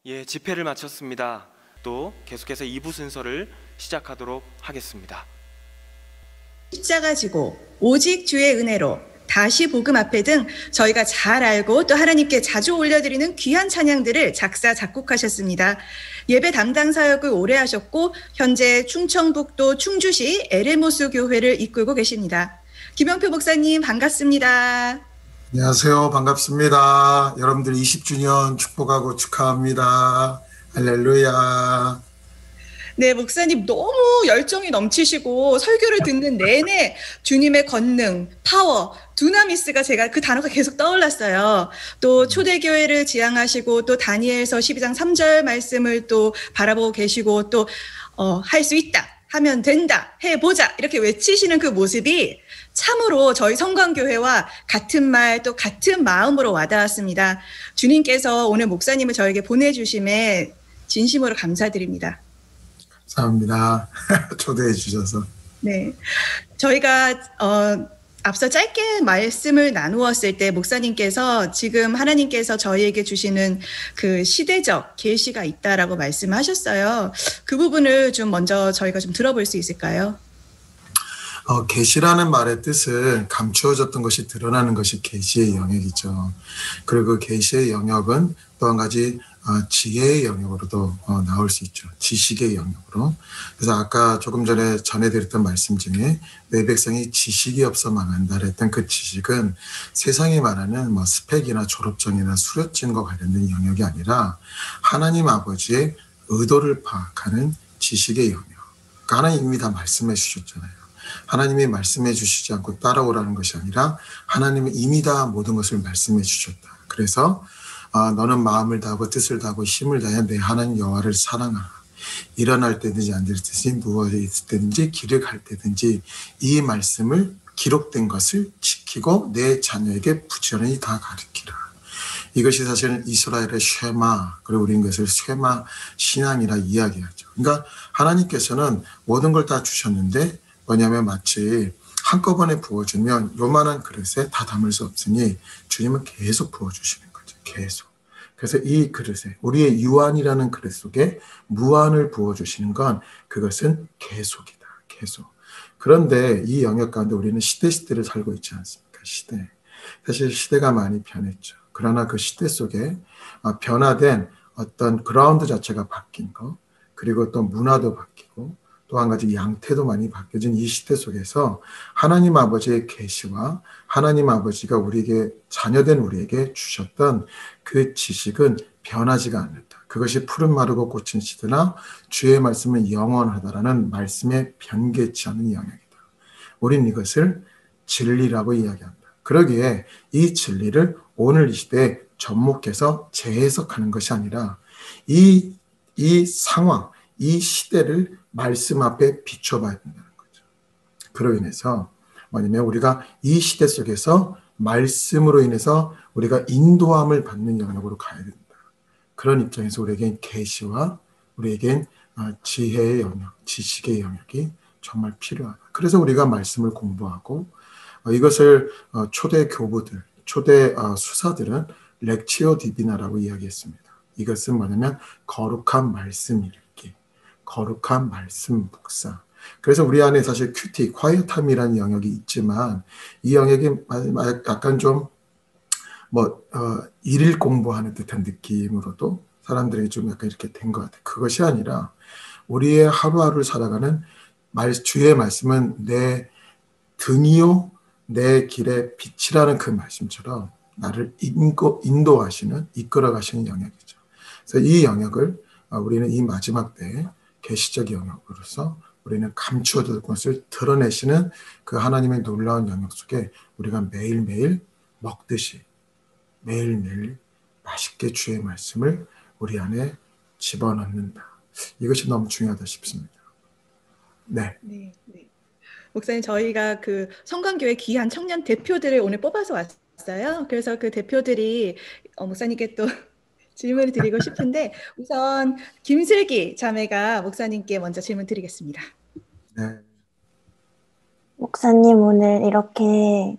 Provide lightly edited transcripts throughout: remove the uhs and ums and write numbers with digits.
예, 집회를 마쳤습니다. 또 계속해서 2부 순서를 시작하도록 하겠습니다. 십자가 지고 오직 주의 은혜로 다시 복음 앞에 등 저희가 잘 알고 또 하나님께 자주 올려드리는 귀한 찬양들을 작사 작곡하셨습니다. 예배 담당 사역을 오래 하셨고 현재 충청북도 충주시 에레모스 교회를 이끌고 계십니다. 김영표 목사님 반갑습니다. 안녕하세요. 반갑습니다. 여러분들 20주년 축복하고 축하합니다. 할렐루야. 네, 목사님 너무 열정이 넘치시고 설교를 듣는 내내 주님의 권능, 파워, 두나미스가 제가 그 단어가 계속 떠올랐어요. 또 초대교회를 지향하시고 또 다니엘서 12장 3절 말씀을 또 바라보고 계시고 또 할 수 있다, 하면 된다, 해보자 이렇게 외치시는 그 모습이 참으로 저희 성광교회와 같은 말 또 같은 마음으로 와닿았습니다. 주님께서 오늘 목사님을 저에게 보내주심에 진심으로 감사드립니다. 감사합니다. 초대해 주셔서. 네, 저희가 앞서 짧게 말씀을 나누었을 때 목사님께서 지금 하나님께서 저희에게 주시는 그 시대적 계시가 있다라고 말씀하셨어요. 그 부분을 좀 먼저 저희가 좀 들어볼 수 있을까요? 계시라는 말의 뜻은 감추어졌던 것이 드러나는 것이 계시의 영역이죠. 그리고 그 계시의 영역은 또 한 가지 지혜의 영역으로도 나올 수 있죠. 지식의 영역으로. 그래서 아까 조금 전에 전해드렸던 말씀 중에 내 백성이 지식이 없어 망한다 했던 그 지식은 세상이 말하는 뭐 스펙이나 졸업증이나 수료증과 관련된 영역이 아니라 하나님 아버지의 의도를 파악하는 지식의 영역. 그러니까 하나님 이미 다 말씀해 주셨잖아요. 하나님이 말씀해 주시지 않고 따라오라는 것이 아니라 하나님은 이미 다 모든 것을 말씀해 주셨다. 그래서 너는 마음을 다하고 뜻을 다하고 힘을 다해 내 하나님 여호와를 사랑하라. 일어날 때든지 앉을 때든지 누워 있을 때든지 길을 갈 때든지 이 말씀을 기록된 것을 지키고 내 자녀에게 부지런히 다 가르치라. 이것이 사실은 이스라엘의 쉐마, 그리고 우리는 그것을 쉐마 신앙이라 이야기하죠. 그러니까 하나님께서는 모든 걸 다 주셨는데 뭐냐면 마치 한꺼번에 부어주면 요만한 그릇에 다 담을 수 없으니 주님은 계속 부어주시는 거죠. 계속. 그래서 이 그릇에 우리의 유한이라는 그릇 속에 무한을 부어주시는 건 그것은 계속이다. 계속. 그런데 이 영역 가운데 우리는 시대를 살고 있지 않습니까? 시대. 사실 시대가 많이 변했죠. 그러나 그 시대 속에 변화된 어떤 그라운드 자체가 바뀐 거, 그리고 또 문화도 바뀌고 또 한 가지 양태도 많이 바뀌어진 이 시대 속에서 하나님 아버지의 계시와 하나님 아버지가 우리에게 자녀된 우리에게 주셨던 그 지식은 변하지가 않는다. 그것이 푸른 마르고 꽃은 시드나 주의 말씀은 영원하다라는 말씀에 변개치 않는 영역이다. 우린 이것을 진리라고 이야기한다. 그러기에 이 진리를 오늘 이 시대에 접목해서 재해석하는 것이 아니라 이 상황, 이 시대를 말씀 앞에 비춰봐야 된다는 거죠. 그로 인해서 뭐냐면 우리가 이 시대 속에서 말씀으로 인해서 우리가 인도함을 받는 영역으로 가야 된다. 그런 입장에서 우리에겐 계시와 우리에겐 지혜의 영역, 지식의 영역이 정말 필요하다. 그래서 우리가 말씀을 공부하고 이것을 초대 교부들, 초대 수사들은 렉치오 디비나라고 이야기했습니다. 이것은 뭐냐면 거룩한 말씀 읽기, 거룩한 말씀 묵상. 그래서 우리 안에 사실 큐티, 콰이어탐이라는 영역이 있지만 이 영역이 약간 좀 일일 공부하는 듯한 느낌으로도 사람들에게 좀 약간 이렇게 된 것 같아요. 그것이 아니라 우리의 하루하루를 살아가는 주의 말씀은 내 등이요 내 길의 빛이라는 그 말씀처럼 나를 인도하시는, 이끌어가시는 영역이죠. 그래서 이 영역을 우리는 이 마지막 때에 계시적 영역으로서 우리는 감추어질 것을 드러내시는 그 하나님의 놀라운 영역 속에 우리가 매일매일 먹듯이 매일매일 맛있게 주의 말씀을 우리 안에 집어넣는다. 이것이 너무 중요하다 싶습니다. 네. 네. 목사님, 저희가 그 성광교회 귀한 청년 대표들을 오늘 뽑아서 왔어요. 그래서 그 대표들이 목사님께 또 질문을 드리고 싶은데 우선 김슬기 자매가 목사님께 먼저 질문 드리겠습니다. 네. 목사님, 오늘 이렇게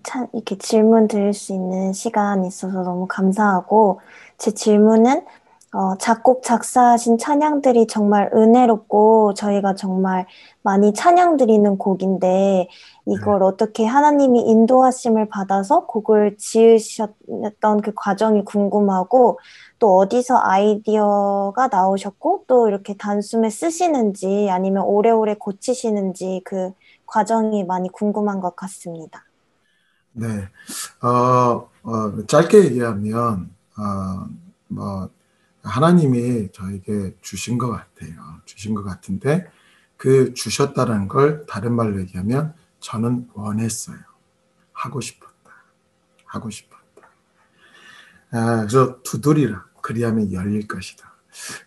질문 드릴 수 있는 시간이 있어서 너무 감사하고, 제 질문은 작곡, 작사하신 찬양들이 정말 은혜롭고 저희가 정말 많이 찬양 드리는 곡인데 이걸 어떻게 하나님이 인도하심을 받아서 곡을 지으셨던 그 과정이 궁금하고 또 어디서 아이디어가 나오셨고 또 이렇게 단숨에 쓰시는지 아니면 오래오래 고치시는지 그 과정이 많이 궁금한 것 같습니다. 네. 짧게 얘기하면, 뭐, 하나님이 저에게 주신 것 같아요. 주신 것 같은데, 그 주셨다는 걸 다른 말로 얘기하면, 저는 원했어요. 하고 싶었다. 하고 싶었다. 그래서 두드리라. 그리하면 열릴 것이다.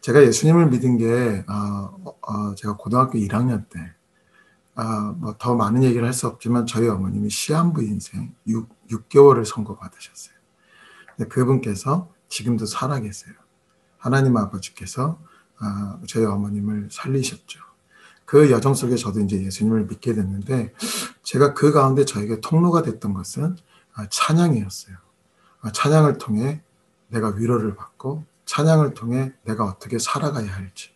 제가 예수님을 믿은 게, 제가 고등학교 1학년 때, 뭐 더 많은 얘기를 할 수 없지만 저희 어머님이 시한부 인생 6개월을 선고받으셨어요. 근데 그분께서 지금도 살아계세요. 하나님 아버지께서 저희 어머님을 살리셨죠. 그 여정 속에 저도 이제 예수님을 믿게 됐는데 제가 그 가운데 저에게 통로가 됐던 것은 찬양이었어요. 찬양을 통해 내가 위로를 받고 찬양을 통해 내가 어떻게 살아가야 할지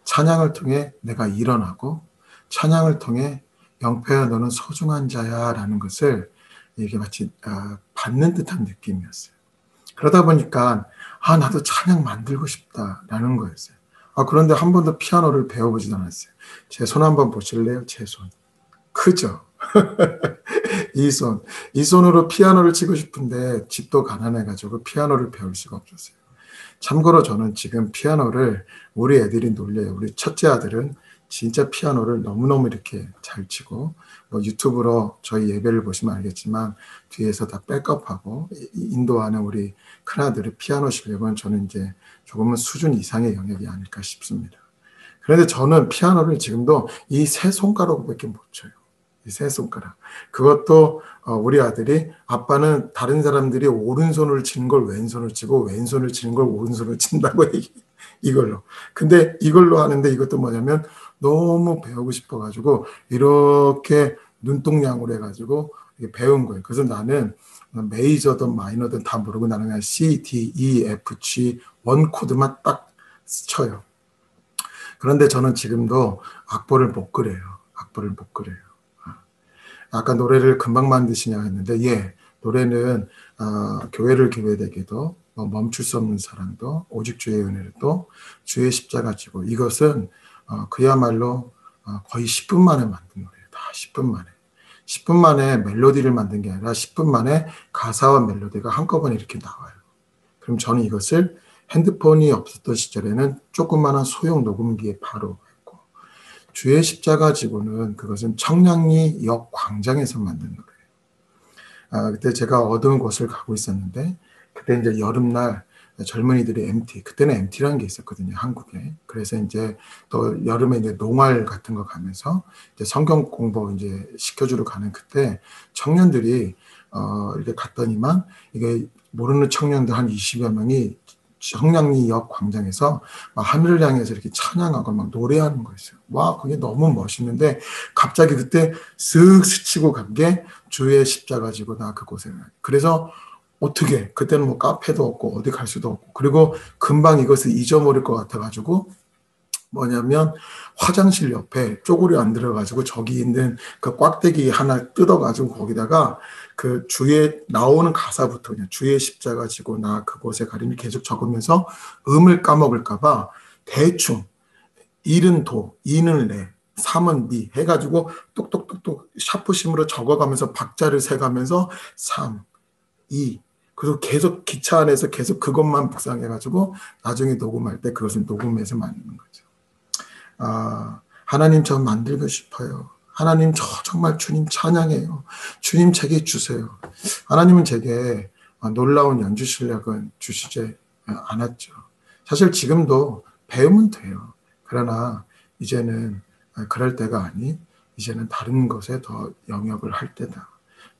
찬양을 통해 내가 일어나고 찬양을 통해 영표야 너는 소중한 자야 라는 것을 이게 마치 받는 듯한 느낌이었어요. 그러다 보니까 나도 찬양 만들고 싶다라는 거였어요. 그런데 한 번도 피아노를 배워보지도 않았어요. 제 손 한번 보실래요? 제 손. 크죠? 이 손으로 피아노를 치고 싶은데 집도 가난해가지고 피아노를 배울 수가 없었어요. 참고로 저는 지금 피아노를 우리 애들이 놀려요. 우리 첫째 아들은 진짜 피아노를 너무너무 이렇게 잘 치고 뭐 유튜브로 저희 예배를 보시면 알겠지만 뒤에서 다 백업하고 인도하는 우리 큰아들의 피아노 실력은 저는 이제 조금은 수준 이상의 영역이 아닐까 싶습니다. 그런데 저는 피아노를 지금도 이 세 손가락밖에 못 쳐요. 이 세 손가락. 그것도 우리 아들이 아빠는 다른 사람들이 오른손을 치는 걸 왼손을 치고 왼손을 치는 걸 오른손을 친다고 얘기해요. 이걸로. 근데 이걸로 하는데 이것도 뭐냐면 너무 배우고 싶어가지고 이렇게 눈동냥으로 해가지고 배운 거예요. 그래서 나는 메이저든 마이너든 다 모르고 나는 그냥 C, D, E, F, G 원 코드만 딱 쳐요. 그런데 저는 지금도 악보를 못 그려요. 악보를 못 그려요. 아까 노래를 금방 만드시냐 했는데 노래는 교회를 교회되게도 멈출 수 없는 사랑도 오직 주의 은혜도 주의 십자가 지고 이것은 그야말로 거의 10분 만에 만든 노래예요. 다 10분 만에. 10분 만에 멜로디를 만든 게 아니라 10분 만에 가사와 멜로디가 한꺼번에 이렇게 나와요. 그럼 저는 이것을 핸드폰이 없었던 시절에는 조그마한 소형 녹음기에 바로 했고 주의 십자가 지고는 그것은 청량리 역 광장에서 만든 노래예요. 그때 제가 어두운 곳을 가고 있었는데 그때 이제 여름날 젊은이들이 MT, 그때는 MT라는 게 있었거든요, 한국에. 그래서 이제 또 여름에 이제 농활 같은 거 가면서 이제 성경 공부 이제 시켜주러 가는 그때 청년들이 이렇게 갔더니만 이게 모르는 청년들 한 20여 명이 청량리역 광장에서 막 하늘을 향해서 이렇게 찬양하고 막 노래하는 거였어요. 와, 그게 너무 멋있는데 갑자기 그때 쓱 스치고 간 게 주의 십자가 지고 나 그곳에. 그래서 어떻게 그때는 뭐 카페도 없고 어디 갈 수도 없고 그리고 금방 이것을 잊어버릴 것 같아가지고 뭐냐면 화장실 옆에 쪼그려 안 들어가지고 저기 있는 그 꽉대기 하나 뜯어가지고 거기다가 그 주의 나오는 가사부터 그냥 주의 십자가 지고 나 그곳에 가리니 계속 적으면서 음을 까먹을까봐 대충 1은 도, 2는 레, 3은 미 해가지고 똑똑똑똑 샤프심으로 적어가면서 박자를 세가면서 3, 2 그래서 계속 기차 안에서 계속 그것만 묵상해가지고 나중에 녹음할 때 그것을 녹음해서 만드는 거죠. 하나님 저 만들고 싶어요. 하나님 저 정말 주님 찬양해요. 주님 제게 주세요. 하나님은 제게 놀라운 연주 실력은 주시지 않았죠. 사실 지금도 배우면 돼요. 그러나 이제는 그럴 때가 아니 이제는 다른 것에 더 영역을 할 때다.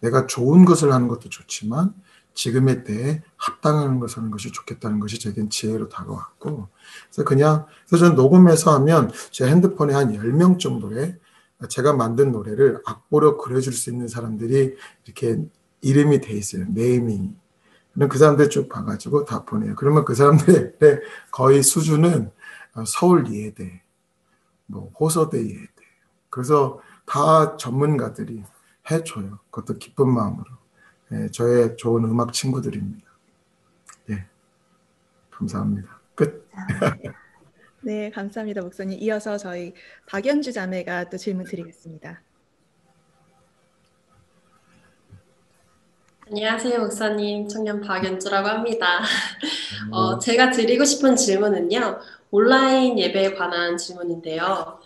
내가 좋은 것을 하는 것도 좋지만 지금의 때에 합당한 것을 하는 것이 좋겠다는 것이 제겐 지혜로 다가왔고 그래서 저는 녹음해서 하면 제 핸드폰에 한 10명 정도의 제가 만든 노래를 악보로 그려줄 수 있는 사람들이 이렇게 이름이 돼 있어요. 네이밍. 그 사람들 쭉 봐가지고 다 보내요. 그러면 그 사람들의 거의 수준은 서울 예대, 뭐 호서대 예대. 그래서 다 전문가들이 해줘요. 그것도 기쁜 마음으로. 예, 저의 좋은 음악 친구들입니다. 예, 감사합니다. 끝. 네, 감사합니다, 목사님. 이어서 저희 박연주 자매가 또 질문 드리겠습니다. 안녕하세요, 목사님. 청년 박연주라고 합니다. 제가 드리고 싶은 질문은요, 온라인 예배에 관한 질문인데요.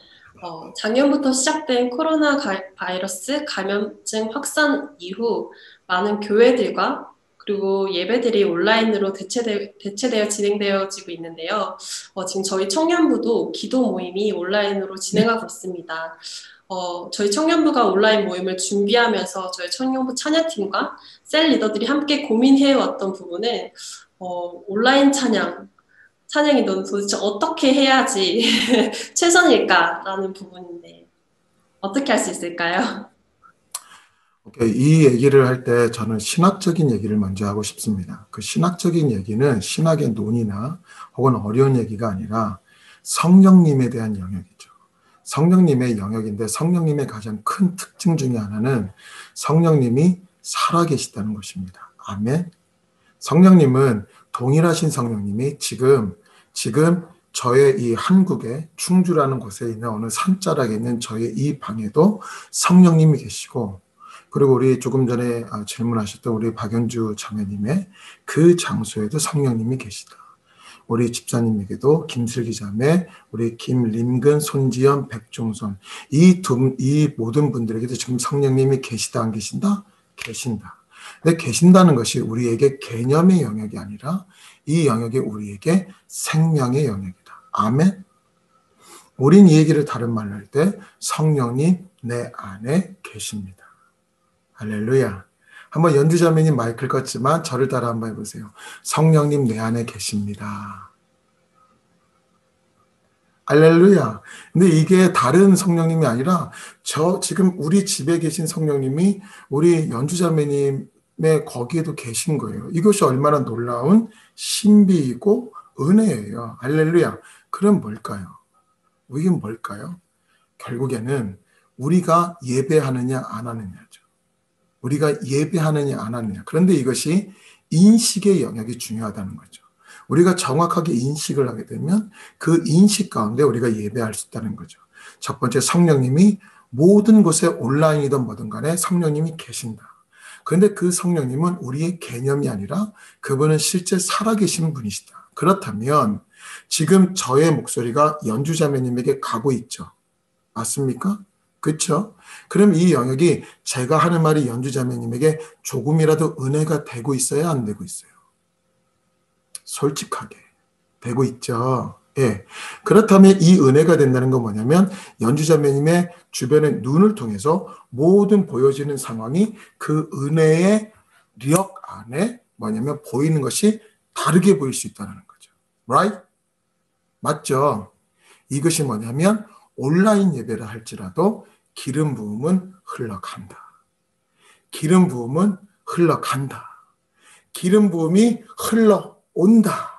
작년부터 시작된 코로나 바이러스 감염증 확산 이후 많은 교회들과 그리고 예배들이 온라인으로 대체되어 진행되어지고 있는데요. 지금 저희 청년부도 기도 모임이 온라인으로 진행하고 있습니다. 저희 청년부가 온라인 모임을 준비하면서 저희 청년부 찬양팀과 셀 리더들이 함께 고민해왔던 부분은 온라인 찬양이 도대체 어떻게 해야지 최선일까라는 부분인데 어떻게 할 수 있을까요? 오케이. 이 얘기를 할 때 저는 신학적인 얘기를 먼저 하고 싶습니다. 그 신학적인 얘기는 신학의 논의나 혹은 어려운 얘기가 아니라 성령님에 대한 영역이죠. 성령님의 영역인데 성령님의 가장 큰 특징 중에 하나는 성령님이 살아계시다는 것입니다. 아멘. 성령님은 동일하신 성령님이 지금 저의 이 한국의 충주라는 곳에 있는 어느 산자락에 있는 저의 이 방에도 성령님이 계시고, 그리고 우리 조금 전에 질문하셨던 우리 박연주 자매님의 그 장소에도 성령님이 계시다. 우리 집사님에게도 김슬기 자매, 우리 김림근, 손지연, 백종선 이 모든 분들에게도 지금 성령님이 계시다 안 계신다? 계신다. 근데 계신다는 것이 우리에게 개념의 영역이 아니라 이 영역이 우리에게 생명의 영역이다. 아멘. 우린 이 얘기를 다른 말로 할 때 성령님 내 안에 계십니다. 할렐루야. 한번 연주자매님 마이크를 껐지만 저를 따라 한번 해보세요. 성령님 내 안에 계십니다. 할렐루야. 근데 이게 다른 성령님이 아니라 지금 우리 집에 계신 성령님이 우리 연주자매님의 거기에도 계신 거예요. 이것이 얼마나 놀라운 신비이고 은혜예요. 할렐루야. 그럼 뭘까요? 이게 뭘까요? 결국에는 우리가 예배하느냐 안 하느냐죠. 우리가 예배하느냐 안 하느냐. 그런데 이것이 인식의 영역이 중요하다는 거죠. 우리가 정확하게 인식을 하게 되면 그 인식 가운데 우리가 예배할 수 있다는 거죠. 첫 번째, 성령님이 모든 곳에 온라인이든 뭐든 간에 성령님이 계신다. 그런데 그 성령님은 우리의 개념이 아니라 그분은 실제 살아계신 분이시다. 그렇다면 지금 저의 목소리가 연주자매님에게 가고 있죠. 맞습니까? 그렇죠? 그럼 이 영역이 제가 하는 말이 연주자매님에게 조금이라도 은혜가 되고 있어야 안 되고 있어요? 솔직하게 되고 있죠. 예. 그렇다면 이 은혜가 된다는 건 뭐냐면 연주자매님의 주변의 눈을 통해서 모든 보여지는 상황이 그 은혜의 력 안에 뭐냐면 보이는 것이 다르게 보일 수 있다는 거죠. Right? 맞죠? 이것이 뭐냐면 온라인 예배를 할지라도 기름 부음은 흘러간다. 기름 부음은 흘러간다. 기름 부음이 흘러온다.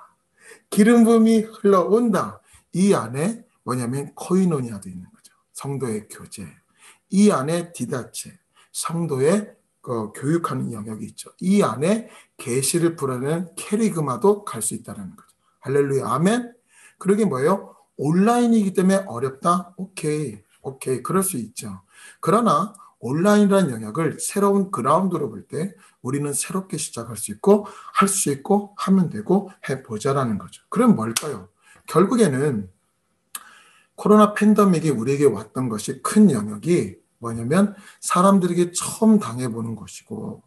기름 부음이 흘러온다. 이 안에 뭐냐면 코이노니아도 있는 거죠. 성도의 교제. 이 안에 디다체. 성도의 교육하는 영역이 있죠. 이 안에 계시를 풀어내는 캐리그마도 갈 수 있다는 거죠. 할렐루야. 아멘. 그러게 뭐예요? 온라인이기 때문에 어렵다? 오케이. 그럴 수 있죠. 그러나 온라인이라는 영역을 새로운 그라운드로 볼 때 우리는 새롭게 시작할 수 있고 할 수 있고 하면 되고 해보자라는 거죠. 그럼 뭘까요? 결국에는 코로나 팬데믹이 우리에게 왔던 것이 큰 영역이 뭐냐면 사람들에게 처음 당해보는 것이고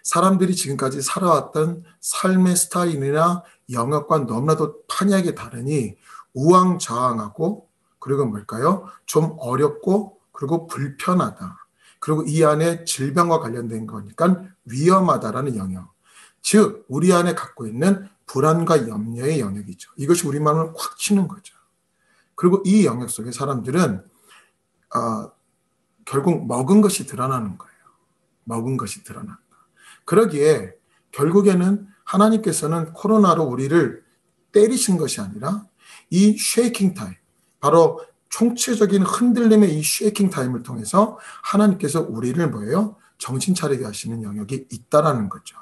사람들이 지금까지 살아왔던 삶의 스타일이나 영역과 너무나도 판이하게 다르니 우왕좌왕하고 그리고 뭘까요? 좀 어렵고 그리고 불편하다. 그리고 이 안에 질병과 관련된 거니까 위험하다라는 영역. 즉 우리 안에 갖고 있는 불안과 염려의 영역이죠. 이것이 우리 마음을 꽉 치는 거죠. 그리고 이 영역 속에 사람들은 결국 먹은 것이 드러나는 거예요. 먹은 것이 드러난다. 그러기에 결국에는 하나님께서는 코로나로 우리를 때리신 것이 아니라 이 쉐이킹 타임, 바로 총체적인 흔들림의 이 쉐이킹 타임을 통해서 하나님께서 우리를 뭐예요? 정신 차리게 하시는 영역이 있다라는 거죠.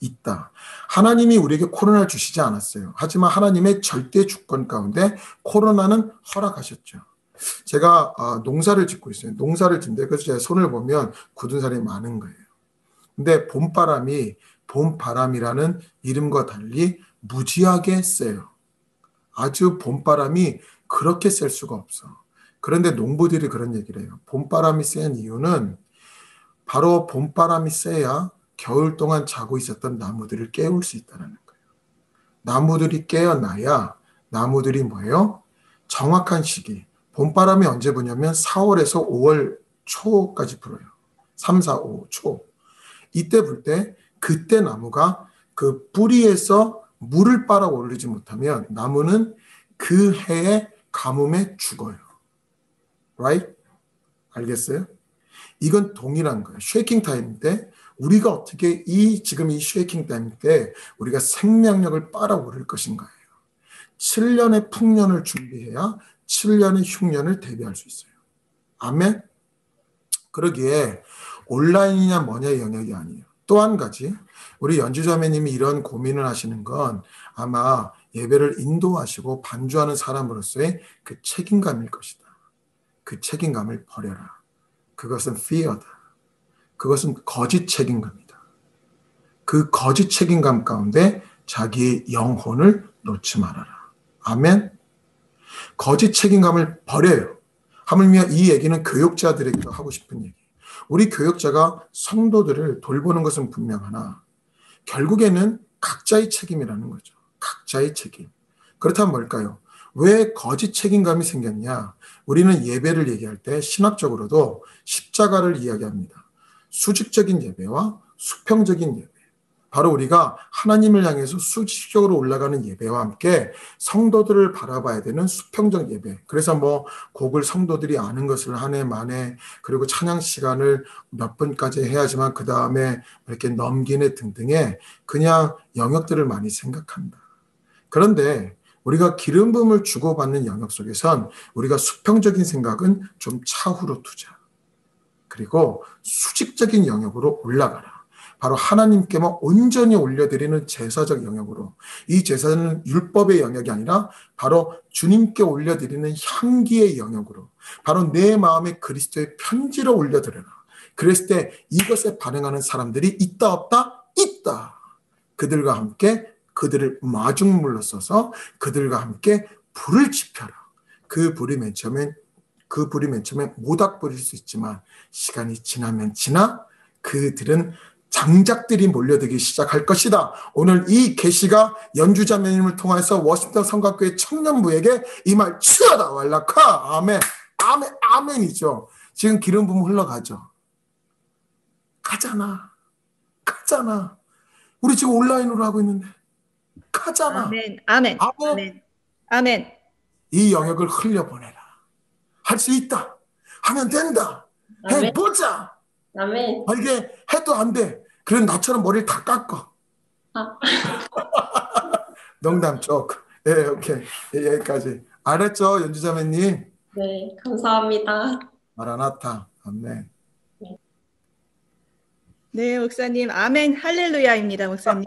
있다. 하나님이 우리에게 코로나를 주시지 않았어요. 하지만 하나님의 절대 주권 가운데 코로나는 허락하셨죠. 제가 농사를 짓고 있어요. 농사를 짓는데 그래서 제 손을 보면 굳은 살이 많은 거예요. 근데 봄바람이라는 이름과 달리 무지하게 세요. 아주 봄바람이 그렇게 셀 수가 없어. 그런데 농부들이 그런 얘기를 해요. 봄바람이 센 이유는 바로 봄바람이 세야 겨울 동안 자고 있었던 나무들을 깨울 수 있다는 거예요. 나무들이 깨어나야 나무들이 뭐예요? 정확한 시기. 봄바람이 언제 부냐면 4월에서 5월 초까지 불어요. 3, 4, 5 초. 이때 불 때 그때 나무가 그 뿌리에서 물을 빨아 오르지 못하면 나무는 그 해의 가뭄에 죽어요. Right? 알겠어요? 이건 동일한 거예요. 쉐이킹 타임 때 우리가 어떻게 지금 이 쉐이킹 타임 때 우리가 생명력을 빨아오를 것인가요? 7년의 풍년을 준비해야 7년의 흉년을 대비할 수 있어요. 아멘? 그러기에 온라인이냐 뭐냐의 영역이 아니에요. 또 한 가지, 우리 연주자매님이 이런 고민을 하시는 건 아마 예배를 인도하시고 반주하는 사람으로서의 그 책임감일 것이다. 그 책임감을 버려라. 그것은 fear다. 그것은 거짓 책임감이다. 그 거짓 책임감 가운데 자기의 영혼을 놓지 말아라. 아멘? 거짓 책임감을 버려요. 하물며 이 얘기는 교육자들에게도 하고 싶은 얘기. 우리 교육자가 성도들을 돌보는 것은 분명하나 결국에는 각자의 책임이라는 거죠. 각자의 책임. 그렇다면 뭘까요? 왜 거짓 책임감이 생겼냐? 우리는 예배를 얘기할 때 신학적으로도 십자가를 이야기합니다. 수직적인 예배와 수평적인 예배. 바로 우리가 하나님을 향해서 수직적으로 올라가는 예배와 함께 성도들을 바라봐야 되는 수평적 예배. 그래서 뭐 곡을 성도들이 아는 것을 한 해 만에 그리고 찬양 시간을 몇 분까지 해야지만 그 다음에 이렇게 넘기네 등등의 그냥 영역들을 많이 생각한다. 그런데 우리가 기름 부음을 주고받는 영역 속에선 우리가 수평적인 생각은 좀 차후로 두자. 그리고 수직적인 영역으로 올라가라. 바로 하나님께만 온전히 올려드리는 제사적 영역으로, 이 제사는 율법의 영역이 아니라 바로 주님께 올려드리는 향기의 영역으로, 바로 내 마음에 그리스도의 편지를 올려드려라. 그랬을 때 이것에 반응하는 사람들이 있다 없다? 있다. 그들과 함께 그들을 마중물로 써서 그들과 함께 불을 지펴라. 그 불이 맨 처음엔 모닥불일 수 있지만 시간이 지나면 그들은 장작들이 몰려들기 시작할 것이다. 오늘 이 계시가 연주자매님을 통해서 워싱턴 성곽교회 청년부에게 이 말 치어다 왈라카. 아멘. 아멘. 아멘이죠. 지금 기름 부음 흘러가죠. 가잖아. 우리 지금 온라인으로 하고 있는데 가잖아. 아멘. 아멘. 아멘. 아멘. 아멘. 이 영역을 흘려보내라. 할 수 있다. 하면 된다. 아멘. 해보자. 아멘. 이게 해도 안 돼. 그럼 나처럼 머리를 다 깎아. 농담 조크. 예, 오케이. 예, 여기까지. 알았죠, 연주자매님? 네, 감사합니다. 마라나타. 아멘. 네, 목사님. 아멘. 할렐루야입니다, 목사님.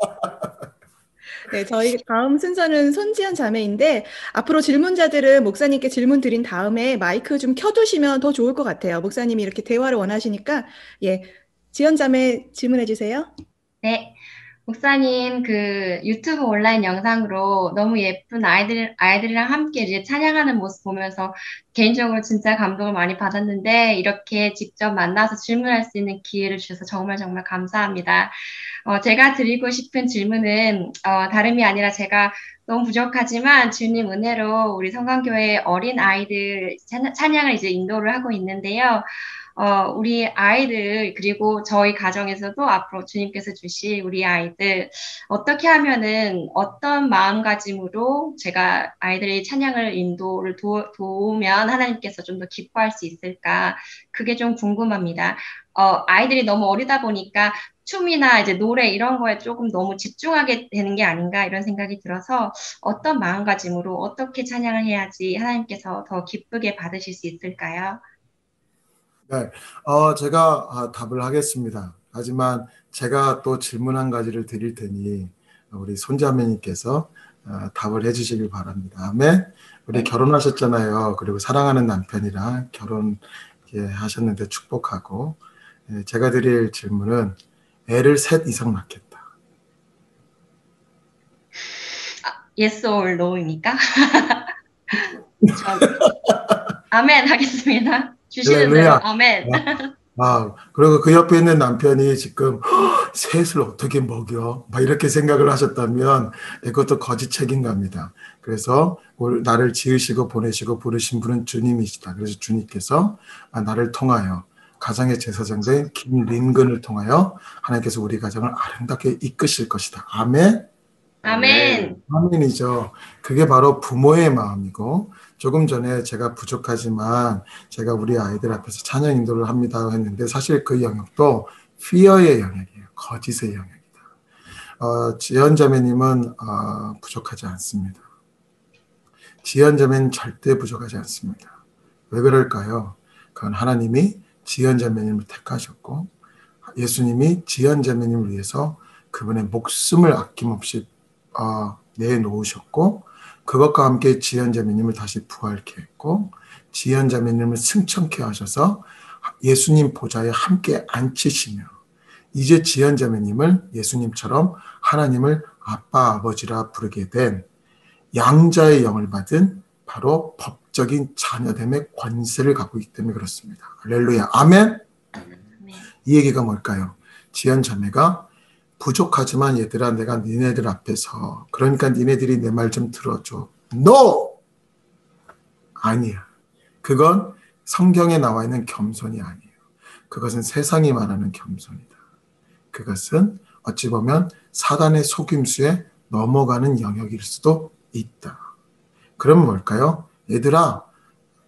네, 저희 다음 순서는 손지연 자매인데 앞으로 질문자들은 목사님께 질문 드린 다음에 마이크 좀 켜두시면 더 좋을 것 같아요. 목사님이 이렇게 대화를 원하시니까 지연 자매 질문해 주세요. 네, 목사님 그 유튜브 온라인 영상으로 너무 예쁜 아이들이랑 함께 이제 찬양하는 모습 보면서 개인적으로 진짜 감동을 많이 받았는데 이렇게 직접 만나서 질문할 수 있는 기회를 주셔서 정말 정말 감사합니다. 제가 드리고 싶은 질문은 다름이 아니라 제가 너무 부족하지만 주님 은혜로 우리 성강교회 어린 아이들 찬양을 이제 인도를 하고 있는데요. 우리 아이들, 그리고 저희 가정에서도 앞으로 주님께서 주실 우리 아이들, 어떻게 하면은 어떤 마음가짐으로 제가 아이들의 찬양을 인도를 도우면 하나님께서 좀 더 기뻐할 수 있을까? 그게 좀 궁금합니다. 아이들이 너무 어리다 보니까 춤이나 이제 노래 이런 거에 조금 너무 집중하게 되는 게 아닌가 이런 생각이 들어서 어떤 마음가짐으로 어떻게 찬양을 해야지 하나님께서 더 기쁘게 받으실 수 있을까요? 네, 제가 답을 하겠습니다. 하지만 제가 또 질문 한 가지를 드릴 테니 우리 손자매님께서 답을 해주시길 바랍니다. 아멘. 우리 결혼하셨잖아요. 그리고 사랑하는 남편이랑 결혼하셨는데 축복하고 제가 드릴 질문은 애를 셋 이상 낳겠다. Yes or no입니까? 아멘 하겠습니다. 주시는 대로 할렐루야. 아멘. 그리고 그 옆에 있는 남편이 지금 셋을 어떻게 먹여? 막 이렇게 생각을 하셨다면 이것도 거짓 책임감입니다. 그래서 나를 지으시고 보내시고 부르신 분은 주님이시다. 그래서 주님께서 나를 통하여 가정의 제사장된 김린근을 통하여 하나님께서 우리 가정을 아름답게 이끄실 것이다. 아멘. 아멘. 아멘이죠. 그게 바로 부모의 마음이고 조금 전에 제가 부족하지만 제가 우리 아이들 앞에서 찬양 인도를 합니다 했는데 사실 그 영역도 fear의 영역이에요. 거짓의 영역이다. 지연자매님은 부족하지 않습니다. 지연자매는 절대 부족하지 않습니다. 왜 그럴까요? 그건 하나님이 지연자매님을 택하셨고 예수님이 지연자매님을 위해서 그분의 목숨을 아낌없이 내놓으셨고 그것과 함께 지연자매님을 다시 부활케 했고 지연자매님을 승천케 하셔서 예수님 보좌에 함께 앉히시며 이제 지연자매님을 예수님처럼 하나님을 아빠 아버지라 부르게 된 양자의 영을 받은 바로 법적인 자녀됨의 관세를 갖고 있기 때문에 그렇습니다. 할렐루야. 아멘. 이 얘기가 뭘까요? 지연자매가 부족하지만 얘들아 내가 니네들 앞에서 그러니까 니네들이 내 말 좀 들어줘. No! 아니야. 그건 성경에 나와 있는 겸손이 아니에요. 그것은 세상이 말하는 겸손이다. 그것은 어찌 보면 사단의 속임수에 넘어가는 영역일 수도 있다. 그럼 뭘까요? 얘들아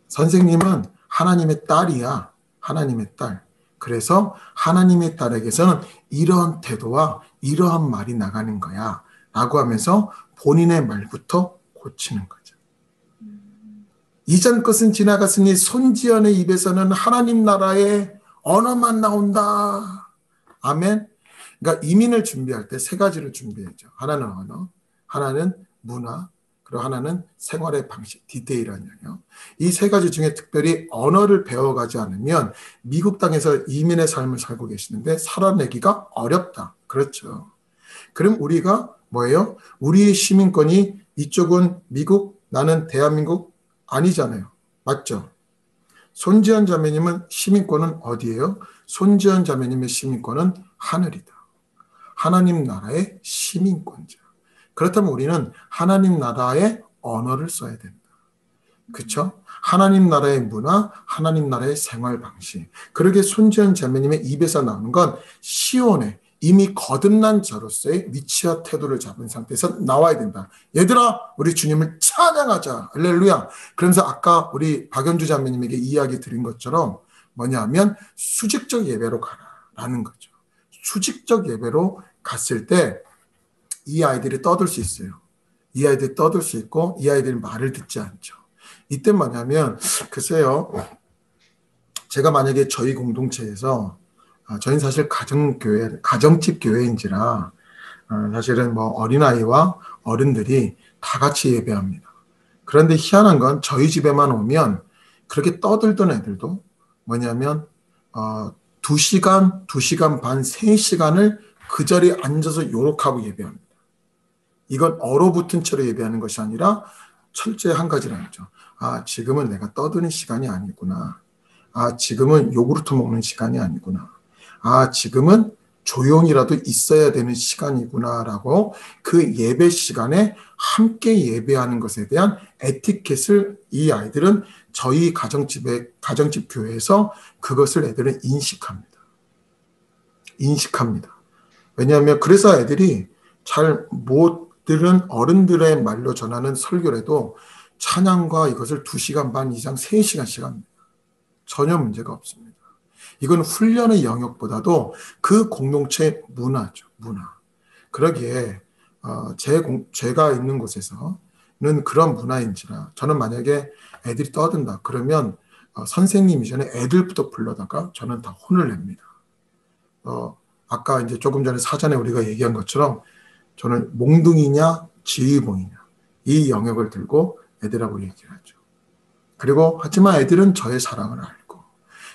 선생님은 하나님의 딸이야. 하나님의 딸. 그래서 하나님의 딸에게서는 이러한 태도와 이러한 말이 나가는 거야 라고 하면서 본인의 말부터 고치는 거죠. 이전 것은 지나갔으니 손지연의 입에서는 하나님 나라의 언어만 나온다. 아멘. 그러니까 이민을 준비할 때 세 가지를 준비했죠. 하나는 언어, 하나는 문화, 그리고 하나는 생활의 방식, 디테일한 영역. 이 세 가지 중에 특별히 언어를 배워가지 않으면 미국 땅에서 이민의 삶을 살고 계시는데 살아내기가 어렵다. 그렇죠. 그럼 우리가 뭐예요? 우리의 시민권이 이쪽은 미국, 나는 대한민국 아니잖아요. 맞죠? 손지연 자매님은 시민권은 어디예요? 손지연 자매님의 시민권은 하늘이다. 하나님 나라의 시민권자. 그렇다면 우리는 하나님 나라의 언어를 써야 된다. 그렇죠? 하나님 나라의 문화, 하나님 나라의 생활 방식. 그러게 손지연 자매님의 입에서 나오는 건 시온에 이미 거듭난 자로서의 위치와 태도를 잡은 상태에서 나와야 된다. 얘들아, 우리 주님을 찬양하자. 할렐루야. 그러면서 아까 우리 박연주 자매님에게 이야기 드린 것처럼 뭐냐 하면 수직적 예배로 가라라는 거죠. 수직적 예배로 갔을 때 이 아이들이 떠들 수 있어요. 이 아이들이 떠들 수 있고 이 아이들이 말을 듣지 않죠. 이때 뭐냐면 글쎄요. 제가 만약에 저희 공동체에서 저희는 사실 가정집 교회인지라 사실은 뭐 어린아이와 어른들이 다 같이 예배합니다. 그런데 희한한 건 저희 집에만 오면 그렇게 떠들던 애들도 뭐냐면 2시간, 2시간 반, 3시간을 그 자리에 앉아서 요록하고 예배합니다. 이건 얼어붙은 채로 예배하는 것이 아니라 철저히 한 가지를 알죠. 지금은 내가 떠드는 시간이 아니구나. 지금은 요구르트 먹는 시간이 아니구나. 지금은 조용히라도 있어야 되는 시간이구나라고 그 예배 시간에 함께 예배하는 것에 대한 에티켓을 이 아이들은 저희 가정집 교회에서 그것을 애들은 인식합니다. 왜냐하면 그래서 애들이 잘 못 들은 어른들의 말로 전하는 설교라도 찬양과 이것을 2시간 반 이상 3시간씩 합니다. 전혀 문제가 없습니다. 이건 훈련의 영역보다도 그 공동체 문화죠. 문화. 그러기에 제가 있는 곳에서는 그런 문화인지라 저는 만약에 애들이 떠든다 그러면 선생님 이전에 애들부터 불러다가 저는 다 혼을 냅니다. 아까 이제 조금 전에 사전에 우리가 얘기한 것처럼 저는 몽둥이냐 지휘봉이냐 이 영역을 들고 애들하고 얘기를 하죠. 그리고 하지만 애들은 저의 사랑을 알고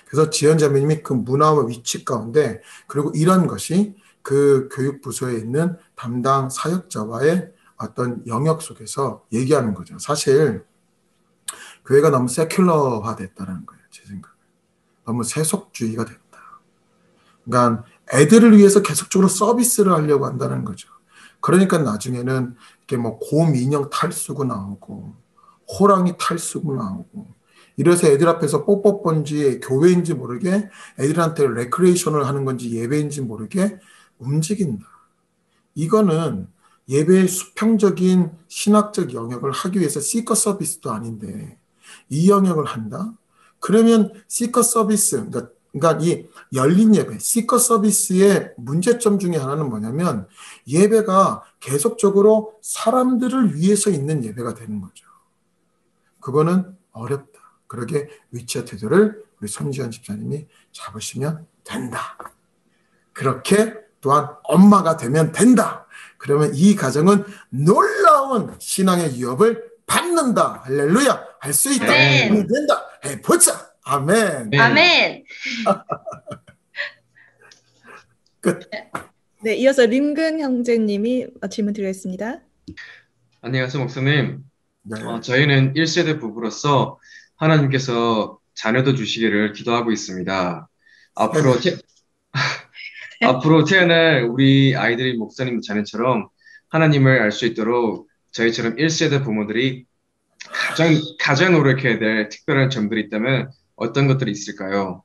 그래서 지연자매님이 그 문화와 위치 가운데 그리고 이런 것이 그 교육부서에 있는 담당 사역자와의 어떤 영역 속에서 얘기하는 거죠. 사실 교회가 너무 세큘러화 됐다는 거예요. 제 생각에. 너무 세속주의가 됐다. 그러니까 애들을 위해서 계속적으로 서비스를 하려고 한다는 거죠. 그러니까 나중에는 이렇게 뭐 곰 인형 탈수고 나오고 호랑이 탈수고 나오고 이래서 애들 앞에서 뽀뽀 본지 교회인지 모르게 애들한테 레크레이션을 하는 건지 예배인지 모르게 움직인다. 이거는 예배의 수평적인 신학적 영역을 하기 위해서 시커 서비스도 아닌데 이 영역을 한다? 그러면 시커 서비스, 그러니까 이 열린 예배, 시커 서비스의 문제점 중에 하나는 뭐냐면 예배가 계속적으로 사람들을 위해서 있는 예배가 되는 거죠. 그거는 어렵다. 그러게 위치와 태도를 우리 손지현 집사님이 잡으시면 된다. 그렇게 또한 엄마가 되면 된다. 그러면 이 가정은 놀라운 신앙의 유업을 받는다. 할렐루야. 할 수 있다. 아멘. 된다. 해보자. 아멘. 아멘. 끝. 네, 이어서 림근 형제님이 질문 드리겠습니다. 안녕하세요, 목사님. 네. 저희는 1세대 부부로서 하나님께서 자녀도 주시기를 기도하고 있습니다. 앞으로 태어날 우리 아이들이 목사님 자녀처럼 하나님을 알 수 있도록 저희처럼 1세대 부모들이 가장 노력해야 될 특별한 점들이 있다면 어떤 것들이 있을까요?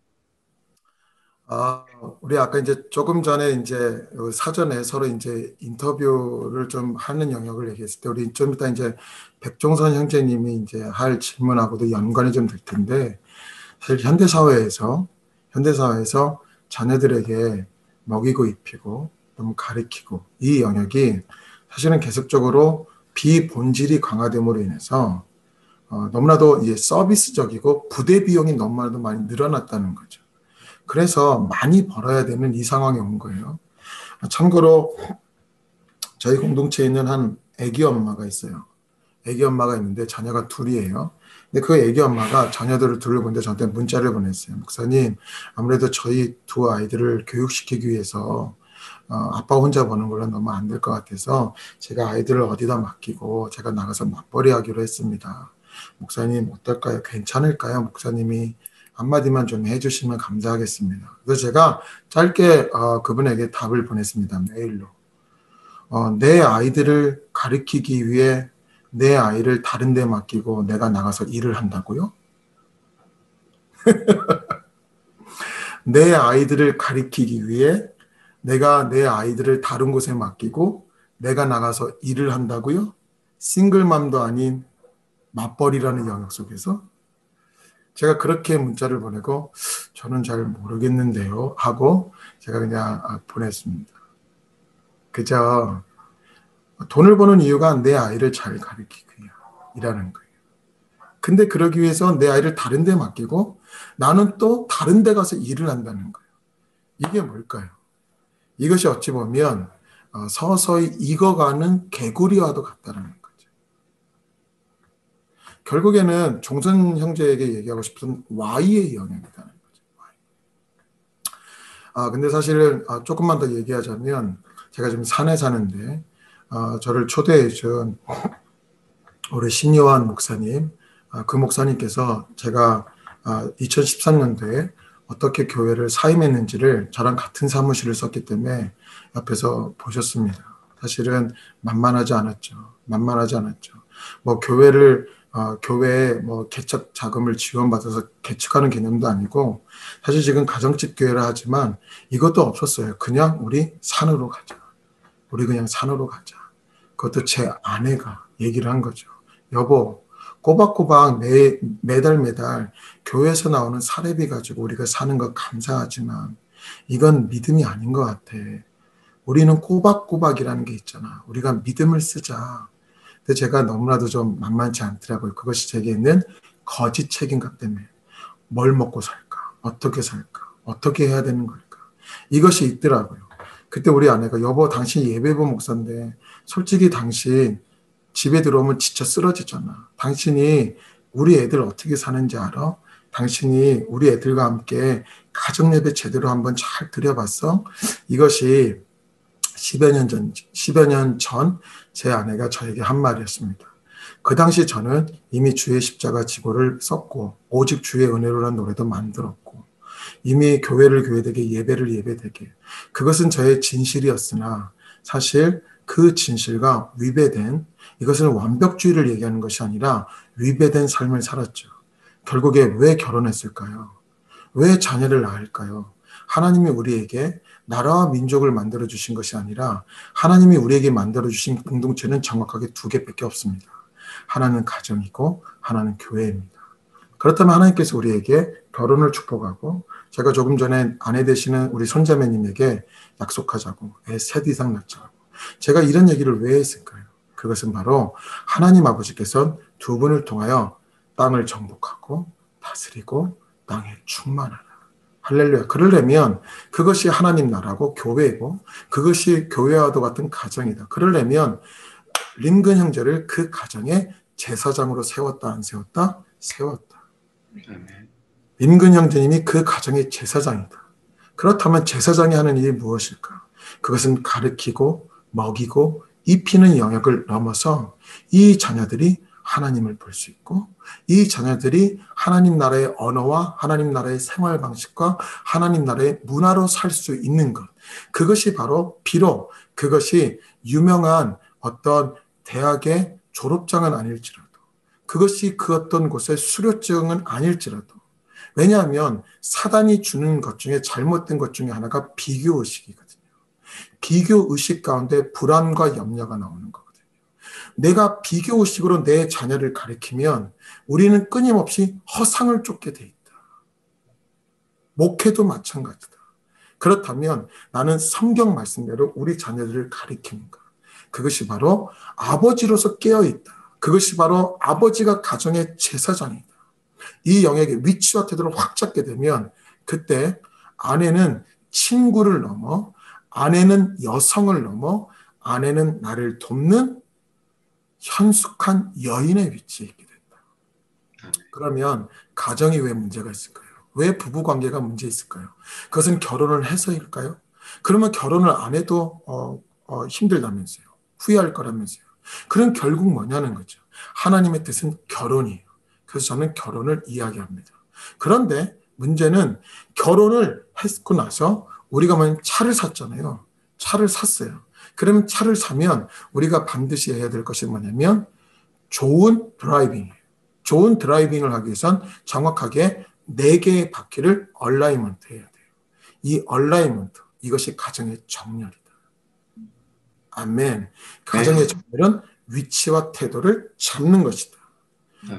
우리 아까 이제 조금 전에 이제 사전에 서로 이제 인터뷰를 좀 하는 영역을 얘기했을 때 우리 좀 이따 이제 백종선 형제님이 이제 할 질문하고도 연관이 좀 될 텐데 사실 현대 사회에서 자녀들에게 먹이고 입히고 너무 가르치고 이 영역이 사실은 계속적으로 비본질이 강화됨으로 인해서 너무나도 이제 서비스적이고 부대 비용이 너무나도 많이 늘어났다는 거죠. 그래서 많이 벌어야 되는 이 상황이 온 거예요. 참고로 저희 공동체에 있는 한 애기 엄마가 있어요. 애기 엄마가 있는데 자녀가 둘이에요. 근데 그 애기 엄마가 자녀들을 둘을 보는데 저한테 문자를 보냈어요. 목사님, 아무래도 저희 두 아이들을 교육시키기 위해서 아빠 혼자 보는 걸로 너무 안 될 것 같아서 제가 아이들을 어디다 맡기고 제가 나가서 맞벌이 하기로 했습니다. 목사님 어떨까요? 괜찮을까요? 목사님이 한마디만 좀 해주시면 감사하겠습니다. 그래서 제가 짧게 그분에게 답을 보냈습니다. 메일로. 내 아이들을 가르치기 위해 내 아이를 다른 데 맡기고 내가 나가서 일을 한다고요? 내 아이들을 가르치기 위해 내가 내 아이들을 다른 곳에 맡기고 내가 나가서 일을 한다고요? 싱글맘도 아닌 맞벌이라는 영역 속에서? 제가 그렇게 문자를 보내고 저는 잘 모르겠는데요 하고 제가 그냥 보냈습니다. 그저 돈을 버는 이유가 내 아이를 잘 가르치기 위함이라는 거예요. 근데 그러기 위해서 내 아이를 다른 데 맡기고 나는 또 다른 데 가서 일을 한다는 거예요. 이게 뭘까요? 이것이 어찌 보면 서서히 익어가는 개구리와도 같다는 거죠. 결국에는 종선 형제에게 얘기하고 싶은 Y의 영역이라는 거죠. Y. 근데 사실은 조금만 더 얘기하자면 제가 지금 산에 사는데 저를 초대해 준 우리 신요한 목사님, 그 목사님께서 제가 2013년도에 어떻게 교회를 사임했는지를 저랑 같은 사무실을 썼기 때문에 옆에서 보셨습니다. 사실은 만만하지 않았죠. 만만하지 않았죠. 뭐 교회에 뭐 개척 자금을 지원받아서 개척하는 개념도 아니고, 사실 지금 가정집 교회라 하지만 이것도 없었어요. 그냥 우리 산으로 가자. 우리 그냥 산으로 가자. 그것도 제 아내가 얘기를 한 거죠. 여보, 꼬박꼬박 매달 교회에서 나오는 사례비 가지고 우리가 사는 거 감사하지만 이건 믿음이 아닌 것 같아. 우리는 꼬박꼬박이라는 게 있잖아. 우리가 믿음을 쓰자. 근데 제가 너무나도 좀 만만치 않더라고요. 그것이 제게 있는 거짓 책임감 때문에. 뭘 먹고 살까? 어떻게 살까? 어떻게 해야 되는 걸까? 이것이 있더라고요. 그때 우리 아내가, 여보, 당신 예배부 목사인데 솔직히 당신 집에 들어오면 지쳐 쓰러지잖아. 당신이 우리 애들 어떻게 사는지 알아? 당신이 우리 애들과 함께 가정예배 제대로 한번 잘 드려봤어? 이것이 10여 년 전 제 아내가 저에게 한 말이었습니다. 그 당시 저는 이미 주의 십자가 지고를 썼고, 오직 주의 은혜로라는 노래도 만들었고, 이미 교회를 교회되게, 예배를 예배되게, 그것은 저의 진실이었으나 사실 그 진실과 위배된, 이것은 완벽주의를 얘기하는 것이 아니라 위배된 삶을 살았죠. 결국에 왜 결혼했을까요? 왜 자녀를 낳을까요? 하나님이 우리에게 나라와 민족을 만들어 주신 것이 아니라 하나님이 우리에게 만들어 주신 공동체는 정확하게 두 개밖에 없습니다. 하나는 가정이고 하나는 교회입니다. 그렇다면 하나님께서 우리에게 결혼을 축복하고, 제가 조금 전에 아내 되시는 우리 손자매님에게 약속하자고, 애 셋 이상 낳자고, 제가 이런 얘기를 왜 했을까요? 그것은 바로 하나님 아버지께서 두 분을 통하여 땅을 정복하고 다스리고 땅에 충만하라. 할렐루야. 그러려면 그것이 하나님 나라고 교회고, 그것이 교회와도 같은 가정이다. 그러려면 림근 형제를 그 가정의 제사장으로 세웠다, 안 세웠다? 세웠다. 림근 형제님이 그 가정의 제사장이다. 그렇다면 제사장이 하는 일이 무엇일까? 그것은 가르치고 먹이고 입히는 영역을 넘어서 이 자녀들이 하나님을 볼 수 있고, 이 자녀들이 하나님 나라의 언어와 하나님 나라의 생활 방식과 하나님 나라의 문화로 살 수 있는 것, 그것이 바로, 비록 그것이 유명한 어떤 대학의 졸업장은 아닐지라도, 그것이 그 어떤 곳의 수료증은 아닐지라도, 왜냐하면 사단이 주는 것 중에 잘못된 것 중에 하나가 비교의식이거든요. 비교의식 가운데 불안과 염려가 나오는 거거든요. 내가 비교의식으로 내 자녀를 가리키면 우리는 끊임없이 허상을 쫓게 돼 있다. 목회도 마찬가지다. 그렇다면 나는 성경 말씀대로 우리 자녀들을 가리키는 것, 그것이 바로 아버지로서 깨어있다. 그것이 바로 아버지가 가정의 제사장이다. 이 영역의 위치와 태도를 확 잡게 되면, 그때 아내는 친구를 넘어, 아내는 여성을 넘어, 아내는 나를 돕는 현숙한 여인의 위치에 있게 된다. 그러면 가정이 왜 문제가 있을까요? 왜 부부관계가 문제 있을까요? 그것은 결혼을 해서일까요? 그러면 결혼을 안 해도 힘들다면서요. 후회할 거라면서요. 그럼 결국 뭐냐는 거죠. 하나님의 뜻은 결혼이에요. 그래서 저는 결혼을 이야기합니다. 그런데 문제는 결혼을 했고 나서 우리가 만약 차를 샀잖아요. 차를 샀어요. 그러면 차를 사면 우리가 반드시 해야 될 것이 뭐냐면 좋은 드라이빙이에요. 좋은 드라이빙을 하기 위해선 정확하게 4개의 바퀴를 얼라이먼트 해야 돼요. 이 얼라이먼트, 이것이 가정의 정렬이다. 아멘. 가정의 정렬은 위치와 태도를 잡는 것이다.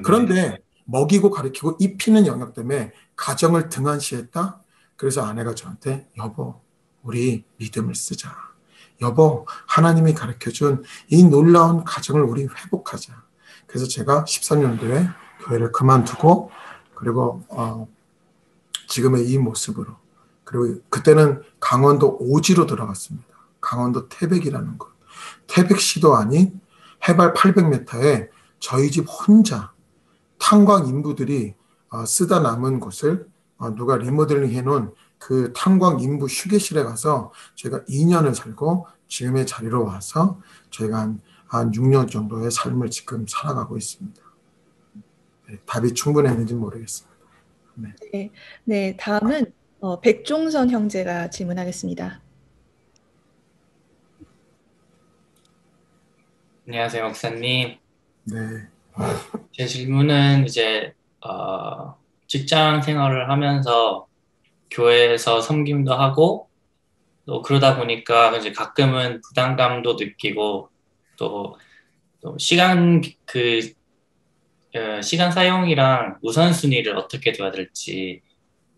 그런데 먹이고 가르치고 입히는 영역 때문에 가정을 등한시했다. 그래서 아내가 저한테, 여보, 우리 믿음을 쓰자. 여보, 하나님이 가르쳐준 이 놀라운 가정을 우리 회복하자. 그래서 제가 13년도에 교회를 그만두고, 그리고 지금의 이 모습으로, 그리고 그때는 강원도 오지로 들어갔습니다. 강원도 태백이라는 곳. 태백시도 아닌 해발 800m에 저희 집 혼자 탄광 인부들이 쓰다 남은 곳을 누가 리모델링 해놓은 그 탄광 인부 휴게실에 가서 제가 2년을 살고 지금의 자리로 와서 저희가 한 6년 정도의 삶을 지금 살아가고 있습니다. 네, 답이 충분했는지 모르겠습니다. 네, 네, 다음은 백종선 형제가 질문하겠습니다. 안녕하세요, 목사님. 네. 제 질문은 이제 직장 생활을 하면서 교회에서 섬김도 하고 또 그러다 보니까 이제 가끔은 부담감도 느끼고 또 시간 시간 사용이랑 우선순위를 어떻게 둬야 될지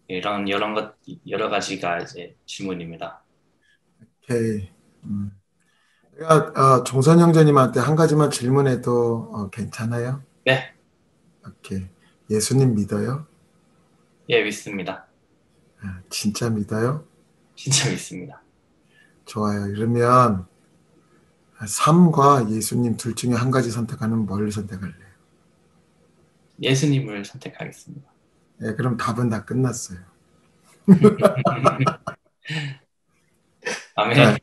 이런 여러 가지가 이제 질문입니다. 오케이. 내가 종선 형제님한테 한 가지만 질문해도 괜찮아요? 네, 오케이. 예수님 믿어요? 예, 믿습니다. 진짜 믿어요? 진짜 믿습니다. 좋아요. 그러면 삶과 예수님 둘 중에 한 가지 선택하면 뭘 선택할래요? 예수님을 선택하겠습니다. 네, 그럼 답은 다 끝났어요. 아멘. 네.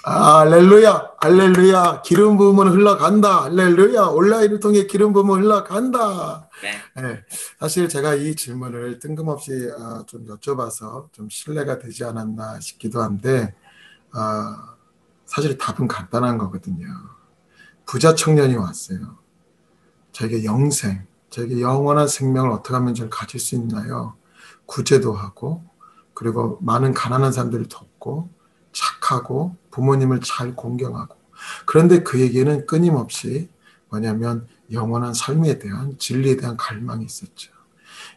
할렐루야, 할렐루야. 기름 부음은 흘러간다. 할렐루야. 온라인을 통해 기름 부음은 흘러간다. 네. 네, 사실 제가 이 질문을 뜬금없이 좀 여쭤봐서 좀 신뢰가 되지 않았나 싶기도 한데 사실 답은 간단한 거거든요. 부자 청년이 왔어요. 저에게 영생, 저에게 영원한 생명을 어떻게 하면 저를 가질 수 있나요? 구제도 하고 그리고 많은 가난한 사람들을 돕고 착하고 부모님을 잘 공경하고 그런데 그에게는 끊임없이 뭐냐면 영원한 삶에 대한 진리에 대한 갈망이 있었죠.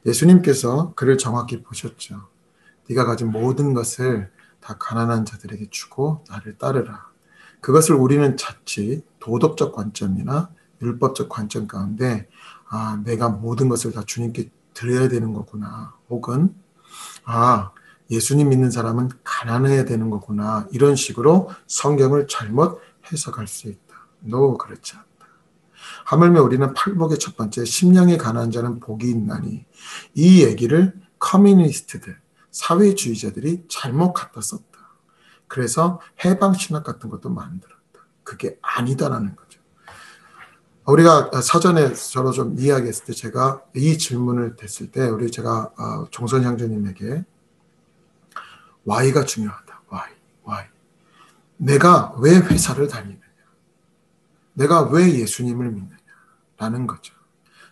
예수님께서 그를 정확히 보셨죠. 네가 가진 모든 것을 다 가난한 자들에게 주고 나를 따르라. 그것을 우리는 자칫 도덕적 관점이나 율법적 관점 가운데 내가 모든 것을 다 주님께 드려야 되는 거구나. 혹은 예수님 믿는 사람은 가난해야 되는 거구나. 이런 식으로 성경을 잘못 해석할 수 있다. 그렇지 않다. 하물며 우리는 팔복의 첫 번째 심령이 가난한 자는 복이 있나니 이 얘기를 커뮤니스트들, 사회주의자들이 잘못 갖다 썼다. 그래서 해방신학 같은 것도 만들었다. 그게 아니다라는 거죠. 우리가 사전에 서로 좀 이야기했을 때 제가 이 질문을 됐을 때 제가 종선 형제님에게 Y가 중요하다. Y. 내가 왜 회사를 다니느냐? 내가 왜 예수님을 믿느냐? 라는 거죠.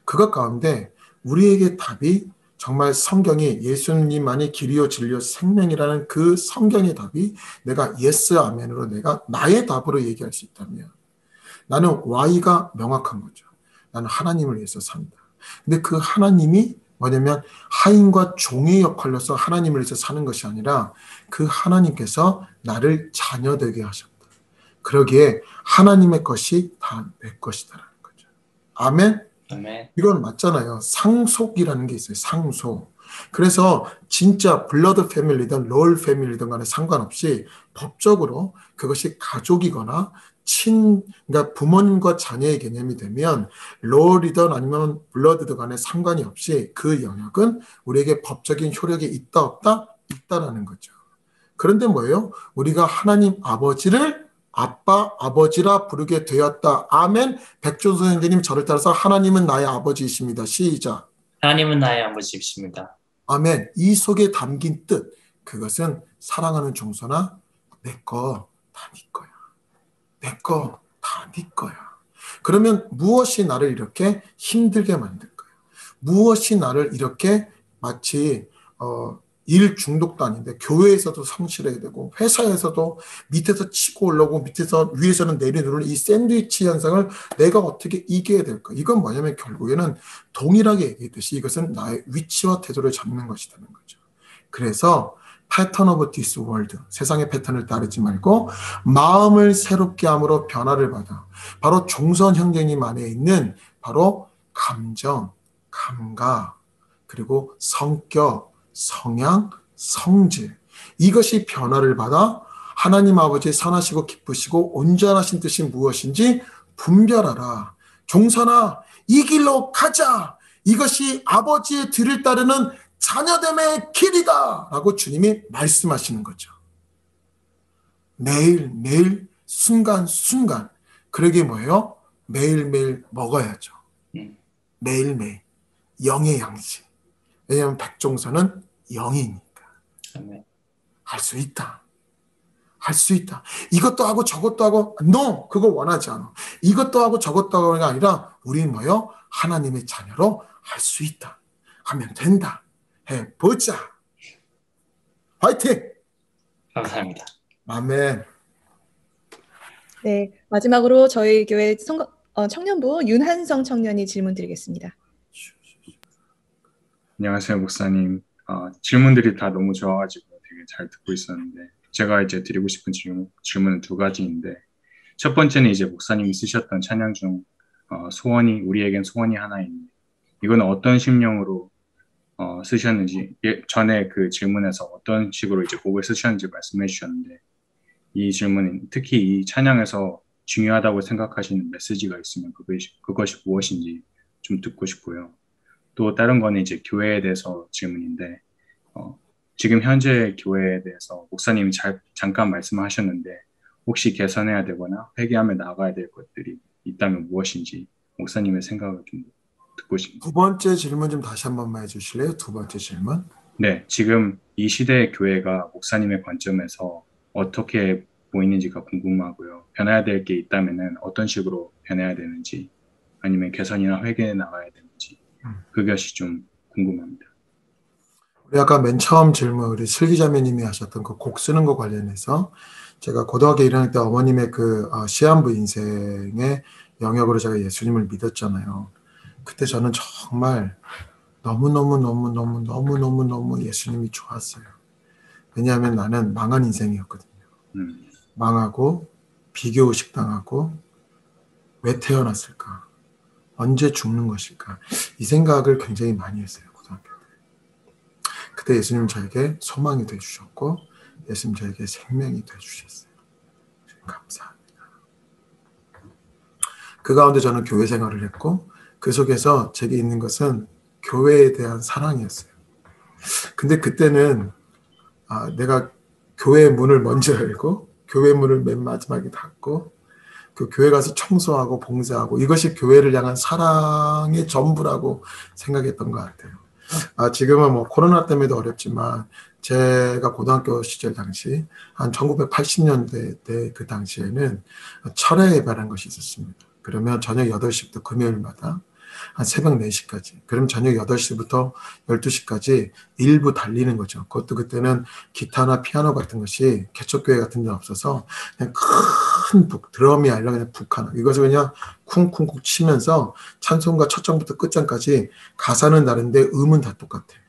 그것 가운데 우리에게 답이 정말 성경이 예수님만이 길이요 진리요 생명이라는 그 성경의 답이 내가 예스 아멘으로 내가 나의 답으로 얘기할 수 있다면 나는 Y가 명확한 거죠. 나는 하나님을 위해서 산다. 근데 그 하나님이 뭐냐면 하인과 종의 역할로서 하나님을 위해서 사는 것이 아니라 그 하나님께서 나를 자녀되게 하셨다. 그러기에 하나님의 것이 다 내 것이다라는 거죠. 아멘? 아멘. 이건 맞잖아요. 상속이라는 게 있어요. 상속. 그래서 진짜 블러드 패밀리든 롤 패밀리든 간에 상관없이 법적으로 그것이 가족이거나 그러니까 부모님과 자녀의 개념이 되면 롤이든 아니면 블러드든 간에 상관이 없이 그 영역은 우리에게 법적인 효력이 있다 없다? 있다라는 거죠. 그런데 뭐예요? 우리가 하나님 아버지를 아빠, 아버지라 부르게 되었다. 아멘. 백종선 선생님 저를 따라서 하나님은 나의 아버지이십니다. 시작. 하나님은 나의 아버지이십니다. 아멘. 이 속에 담긴 뜻, 그것은 사랑하는 종선아, 내 거 다 네 거야. 내 거 다 네 거야. 그러면 무엇이 나를 이렇게 힘들게 만들 거야? 무엇이 나를 이렇게 마치 일 중독도 아닌데 교회에서도 성실해야 되고 회사에서도 밑에서 치고 올라오고 밑에서 위에서는 내려오는 이 샌드위치 현상을 내가 어떻게 이겨야 될까? 이건 뭐냐면 결국에는 동일하게 얘기했듯이 이것은 나의 위치와 태도를 잡는 것이라는 거죠. 그래서 패턴 오브 디스 월드, 세상의 패턴을 따르지 말고 마음을 새롭게 함으로 변화를 받아. 바로 종선 형제님 안에 있는 바로 감정, 감각, 그리고 성격, 성향, 성질, 이것이 변화를 받아 하나님 아버지의 선하시고 기쁘시고 온전하신 뜻이 무엇인지 분별하라. 종선아, 이 길로 가자. 이것이 아버지의 뒤를 따르는 자녀됨의 길이다 라고 주님이 말씀하시는 거죠. 매일매일 순간순간. 그러게 뭐예요? 매일매일 먹어야죠. 매일매일 영의 양식. 왜냐하면 백종선은 영이니까. 아멘. 할 수 있다. 할 수 있다. 이것도 하고 저것도 하고 no! 그거 원하지 않아. 이것도 하고 저것도 하고가 아니라 우리는 뭐요? 하나님의 자녀로 할 수 있다. 하면 된다. 해보자. 화이팅! 감사합니다. 아멘. 네, 마지막으로 저희 교회 청년부 윤한성 청년이 질문 드리겠습니다. 안녕하세요, 목사님. 질문들이 다 너무 좋아가지고 되게 잘 듣고 있었는데, 제가 이제 드리고 싶은 질문은 두 가지인데, 첫 번째는 이제 목사님이 쓰셨던 찬양 중, 우리에겐 소원이 하나 있는데, 이거는 어떤 심령으로 쓰셨는지, 전에 그 질문에서 어떤 식으로 이제 곡을 쓰셨는지 말씀해 주셨는데, 이 질문은 특히 이 찬양에서 중요하다고 생각하시는 메시지가 있으면 그것이 무엇인지 좀 듣고 싶고요. 또 다른 거는 이제 교회에 대해서 질문인데, 지금 현재 교회에 대해서 목사님이 잠깐 말씀하셨는데, 혹시 개선해야 되거나 회개하며 나아가야 될 것들이 있다면 무엇인지 목사님의 생각을 좀 듣고 싶습니다. 두 번째 질문 좀 다시 한 번만 해주실래요? 두 번째 질문. 네, 지금 이 시대의 교회가 목사님의 관점에서 어떻게 보이는지가 궁금하고요. 변해야 될 게 있다면은 어떤 식으로 변해야 되는지, 아니면 개선이나 회개에 나가야 되는지, 그것이 좀 궁금합니다. 우리 아까 맨 처음 질문 우리 슬기자매님이 하셨던 그 곡 쓰는 거 관련해서 제가 고등학교 1학년 때 어머님의 그 시한부 인생의 영역으로 제가 예수님을 믿었잖아요. 그때 저는 정말 너무 예수님이 좋았어요. 왜냐하면 나는 망한 인생이었거든요. 망하고 비교의식 당하고 왜 태어났을까? 언제 죽는 것일까? 이 생각을 굉장히 많이 했어요. 고등학교 때. 그때 예수님 저에게 소망이 되어주셨고 예수님 저에게 생명이 되어주셨어요. 감사합니다. 그 가운데 저는 교회 생활을 했고 그 속에서 제게 있는 것은 교회에 대한 사랑이었어요. 근데 그때는 내가 교회의 문을 먼저 열고 교회 문을 맨 마지막에 닫고 그 교회 가서 청소하고 봉사하고 이것이 교회를 향한 사랑의 전부라고 생각했던 것 같아요. 지금은 뭐 코로나 때문에도 어렵지만 제가 고등학교 시절 당시 한 1980년대 때 그 당시에는 철야 예배라는 것이 있었습니다. 그러면 저녁 8시부터 금요일마다 한 새벽 4시까지. 그럼 저녁 8시부터 12시까지 일부 달리는 거죠. 그것도 그때는 기타나 피아노 같은 것이 개척교회 같은 데는 없어서 그냥 큰 드럼이 아니라 그냥 북 하나. 이것을 그냥 쿵쿵쿵 치면서 찬송가 첫 장부터 끝장까지 가사는 다른데 음은 다 똑같아요.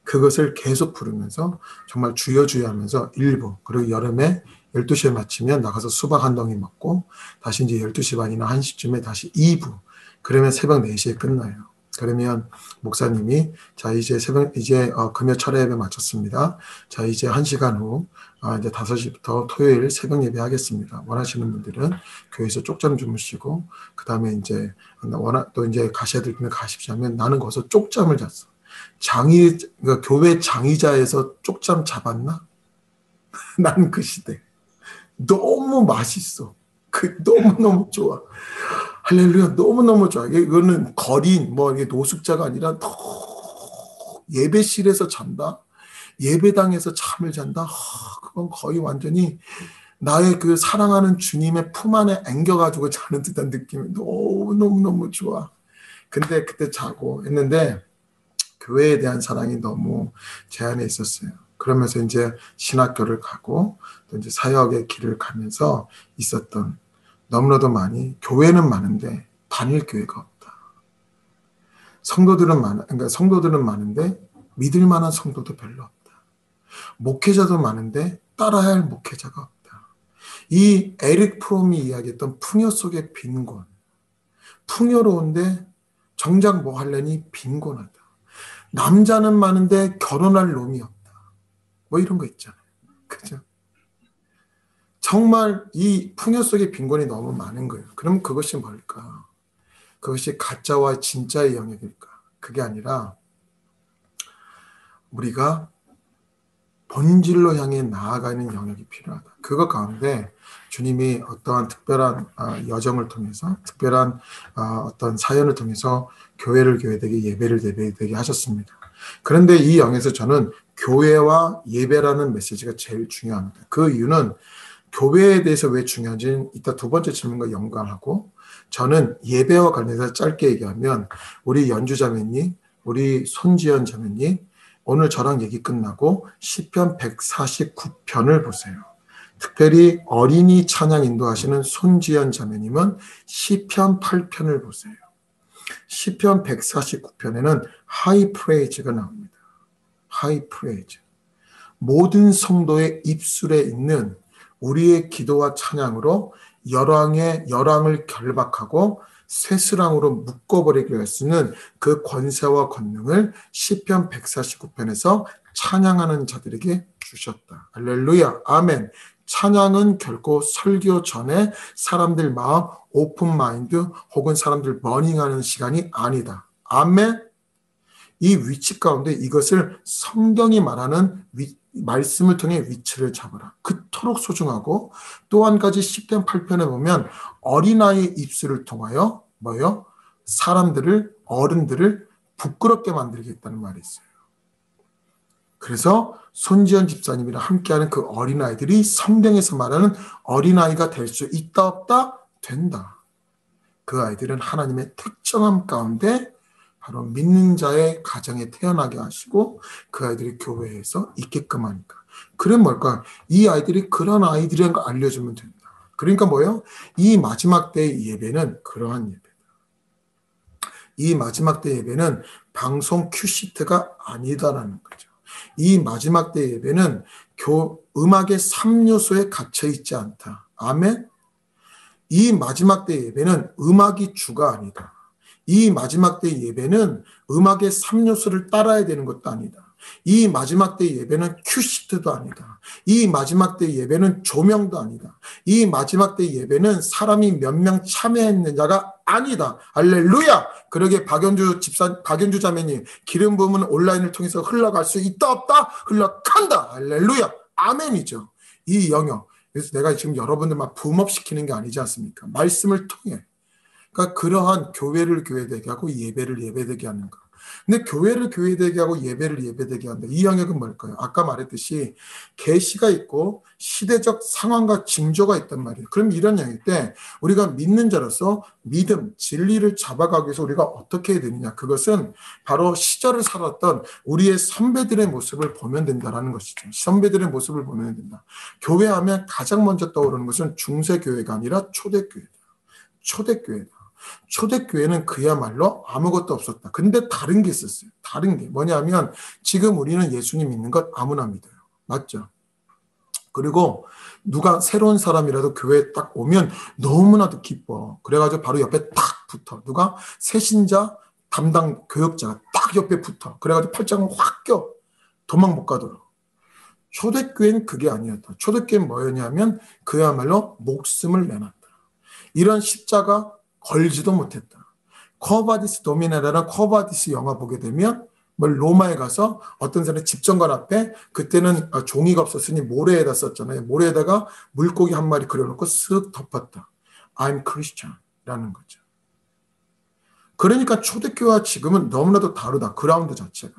그것을 계속 부르면서 정말 주여 하면서 일부 그리고 여름에 12시에 마치면 나가서 수박 한 덩이 먹고 다시 이제 12시 반이나 1시쯤에 다시 2부 그러면 새벽 4시에 끝나요. 그러면 목사님이 자 이제 금요 철야 예배 마쳤습니다. 자 이제 1시간 후 이제 5시부터 토요일 새벽 예배 하겠습니다. 원하시는 분들은 교회에서 쪽잠 주무시고 그 다음에 이제 또 이제 가셔야 될 분들 가십시오 하면 나는 거기서 쪽잠을 잤어. 그러니까 교회 장의자에서 쪽잠 잡았나? 난 그 시대 너무 맛있어. 너무너무 좋아. 할렐루야, 너무너무 좋아. 이거는 거린, 이게 노숙자가 아니라 예배실에서 잔다? 예배당에서 잠을 잔다? 그건 거의 완전히 나의 그 사랑하는 주님의 품 안에 앵겨가지고 자는 듯한 느낌이 너무너무 좋아. 근데 그때 자고 했는데, 교회에 대한 사랑이 너무 제 안에 있었어요. 그러면서 이제 신학교를 가고, 또 이제 사역의 길을 가면서 있었던 너무나도 많이 교회는 많은데 다닐 교회가 없다. 성도들은 많은데 믿을 만한 성도도 별로 없다. 목회자도 많은데 따라야 할 목회자가 없다. 이 에릭 프롬이 이야기했던 풍요 속의 빈곤. 풍요로운데 정작 뭐 하려니 빈곤하다. 남자는 많은데 결혼할 놈이 없다. 뭐 이런 거 있잖아요. 그죠? 정말 이 풍요 속의 빈곤이 너무 많은 거예요. 그럼 그것이 뭘까? 그것이 가짜와 진짜의 영역일까? 그게 아니라 우리가 본질로 향해 나아가는 영역이 필요하다. 그거 가운데 주님이 어떠한 특별한 여정을 통해서 특별한 어떤 사연을 통해서 교회를 교회되게 예배를 예배되게 하셨습니다. 그런데 이 영에서 저는 교회와 예배라는 메시지가 제일 중요합니다. 그 이유는 교회에 대해서 왜 중요한지는 이따 두 번째 질문과 연관하고 저는 예배와 관련해서 짧게 얘기하면 우리 연주자매님, 우리 손지연 자매님 오늘 저랑 얘기 끝나고 시편 149편을 보세요. 특별히 어린이 찬양 인도하시는 손지연 자매님은 시편 8편을 보세요. 시편 149편에는 하이 프레이즈가 나옵니다. 하이 프레이즈. 모든 성도의 입술에 있는 우리의 기도와 찬양으로 열왕을 결박하고 쇠수랑으로 묶어버리게 할 수 있는 그 권세와 권능을 시편 149편에서 찬양하는 자들에게 주셨다. 할렐루야, 아멘. 찬양은 결코 설교 전에 사람들 마음 오픈 마인드 혹은 사람들 머닝하는 시간이 아니다. 아멘. 이 위치 가운데 이것을 성경이 말하는 말씀을 통해 위치를 잡으라. 그토록 소중하고 또 한 가지 시편 8편에 보면 어린아이의 입술을 통하여 뭐요? 사람들을 어른들을 부끄럽게 만들겠다는 말이 있어요. 그래서 손지연 집사님이랑 함께하는 그 어린아이들이 성경에서 말하는 어린아이가 될 수 있다 없다? 된다. 그 아이들은 하나님의 특정함 가운데 바로 믿는 자의 가정에 태어나게 하시고 그 아이들이 교회에서 있게끔 하니까. 그럼 뭘까? 이 아이들이 그런 아이들이라는 걸 알려주면 된다. 그러니까 뭐예요? 이 마지막 때의 예배는 그러한 예배다. 이 마지막 때 예배는 방송 큐시트가 아니다라는 거죠. 이 마지막 때 예배는 음악의 3요소에 갇혀있지 않다. 아멘? 이 마지막 때 예배는 음악이 주가 아니다. 이 마지막 때 예배는 음악의 3요소를 따라야 되는 것도 아니다. 이 마지막 때 예배는 큐시트도 아니다. 이 마지막 때 예배는 조명도 아니다. 이 마지막 때 예배는 사람이 몇 명 참여했느냐가 아니다. 할렐루야! 그러게 박연주 자매님 기름 부음은 온라인을 통해서 흘러갈 수 있다 없다? 흘러간다. 할렐루야! 아멘이죠. 이 영역. 그래서 내가 지금 여러분들 막 붐업시키는 게 아니지 않습니까? 말씀을 통해. 그러니까 그러한 교회를 교회되게 하고 예배를 예배되게 하는 것. 근데 교회를 교회되게 하고 예배를 예배되게 한다. 이 영역은 뭘까요? 아까 말했듯이 계시가 있고 시대적 상황과 징조가 있단 말이에요. 그럼 이런 영역 때 우리가 믿는 자로서 믿음, 진리를 잡아가기 위해서 우리가 어떻게 해야 되느냐. 그것은 바로 시절을 살았던 우리의 선배들의 모습을 보면 된다는 것이죠. 선배들의 모습을 보면 된다. 교회하면 가장 먼저 떠오르는 것은 중세교회가 아니라 초대교회다. 초대교회다. 초대교회는 그야말로 아무것도 없었다. 근데 다른 게 있었어요. 다른 게 뭐냐면 지금 우리는 예수님 믿는 것 아무나 믿어요. 맞죠? 그리고 누가 새로운 사람이라도 교회에 딱 오면 너무나도 기뻐. 그래가지고 바로 옆에 딱 붙어. 누가 새신자 담당 교역자가 딱 옆에 붙어. 그래가지고 팔짱을 확 껴. 도망 못 가도록. 초대교회는 그게 아니었다. 초대교회는 뭐였냐면 그야말로 목숨을 내놨다. 이런 십자가 걸지도 못했다. 커바디스 도미네라는 커바디스 영화 보게 되면 로마에 가서 어떤 사람의 집정관 앞에 그때는 종이가 없었으니 모래에다 썼잖아요. 모래에다가 물고기 한 마리 그려놓고 쓱 덮었다. I'm Christian이라는 거죠. 그러니까 초대교회와 지금은 너무나도 다르다. 그라운드 자체가.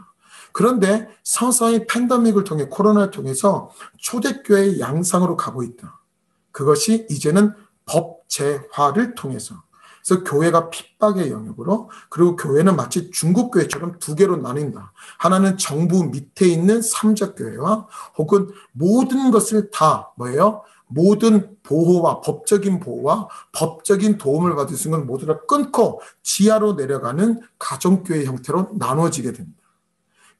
그런데 서서히 팬데믹을 통해 코로나를 통해서 초대교회의 양상으로 가고 있다. 그것이 이제는 법제화를 통해서 그래서 교회가 핍박의 영역으로 그리고 교회는 마치 중국 교회처럼 두 개로 나뉜다. 하나는 정부 밑에 있는 삼자교회와 혹은 모든 것을 다 뭐예요? 모든 보호와 법적인 보호와 법적인 도움을 받을 수 있는 모두 다 끊고 지하로 내려가는 가정교회 형태로 나눠지게 됩니다.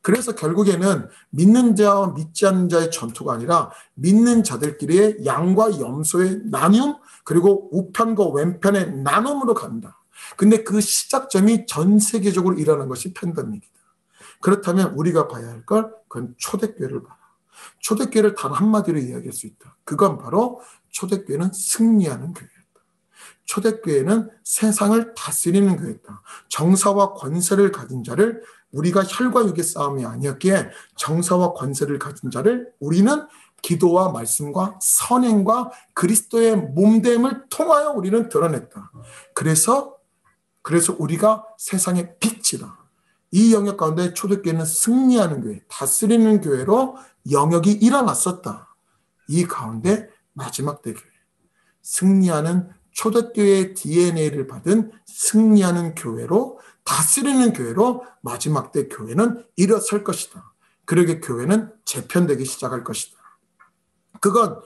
그래서 결국에는 믿는 자와 믿지 않는 자의 전투가 아니라 믿는 자들끼리의 양과 염소의 나눔 그리고 우편과 왼편의 나눔으로 간다. 근데 그 시작점이 전 세계적으로 일어난 것이 팬데믹이다. 그렇다면 우리가 봐야 할 걸 그건 초대교회를 봐라. 초대교회를 단 한마디로 이야기할 수 있다. 그건 바로 초대교회는 승리하는 교회였다. 초대교회는 세상을 다스리는 교회다. 정사와 권세를 가진 자를 우리가 혈과 육의 싸움이 아니었기에 정사와 권세를 가진 자를 우리는 기도와 말씀과 선행과 그리스도의 몸됨을 통하여 우리는 드러냈다. 그래서 우리가 세상의 빛이다. 이 영역 가운데 초대교회는 승리하는 교회, 다스리는 교회로 영역이 일어났었다. 이 가운데 마지막 때 교회, 승리하는 초대교회의 DNA를 받은 승리하는 교회로, 다스리는 교회로 마지막 때 교회는 일어설 것이다. 그러게 교회는 재편되기 시작할 것이다. 그건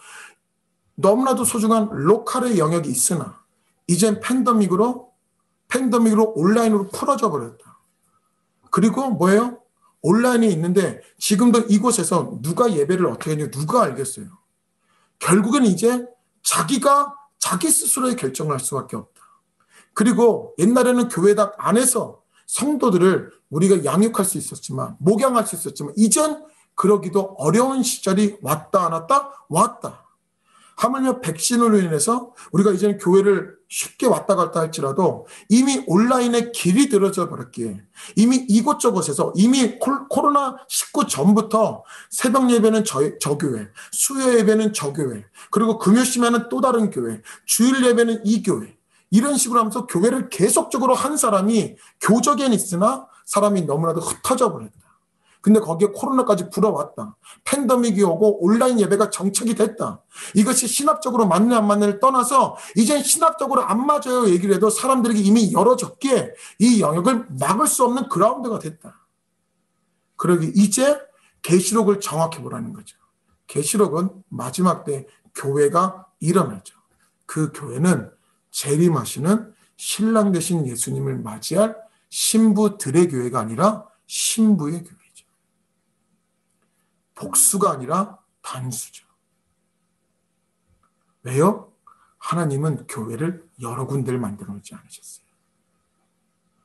너무나도 소중한 로컬의 영역이 있으나 이젠 팬데믹으로 온라인으로 풀어져 버렸다. 그리고 뭐예요? 온라인이 있는데 지금도 이곳에서 누가 예배를 어떻게 했는지 누가 알겠어요? 결국은 이제 자기가 자기 스스로의 결정을 할 수밖에 없다. 그리고 옛날에는 교회당 안에서 성도들을 우리가 양육할 수 있었지만, 목양할 수 있었지만 이젠 그러기도 어려운 시절이 왔다 안 왔다? 왔다. 하물며 백신으로 인해서 우리가 이제는 교회를 쉽게 왔다 갔다 할지라도 이미 온라인에 길이 들어져 버렸기에 이미 이곳저곳에서 이미 코로나19 전부터 새벽 예배는 저 교회, 수요 예배는 저 교회, 그리고 금요시면은 또 다른 교회, 주일 예배는 이 교회, 이런 식으로 하면서 교회를 계속적으로 한 사람이 교적엔 있으나 사람이 너무나도 흩어져 버렸다. 근데 거기에 코로나까지 불어왔다. 팬데믹이 오고 온라인 예배가 정착이 됐다. 이것이 신학적으로 맞는 안 맞는을 떠나서 이젠 신학적으로 안 맞아요 얘기를 해도 사람들에게 이미 열어졌기에 이 영역을 막을 수 없는 그라운드가 됐다. 그러기 이제 계시록을 정확히 보라는 거죠. 계시록은 마지막 때 교회가 일어나죠. 그 교회는 재림하시는 신랑 되신 예수님을 맞이할 신부들의 교회가 아니라 신부의 교회. 복수가 아니라 단수죠. 왜요? 하나님은 교회를 여러 군데를 만들어 놓지 않으셨어요.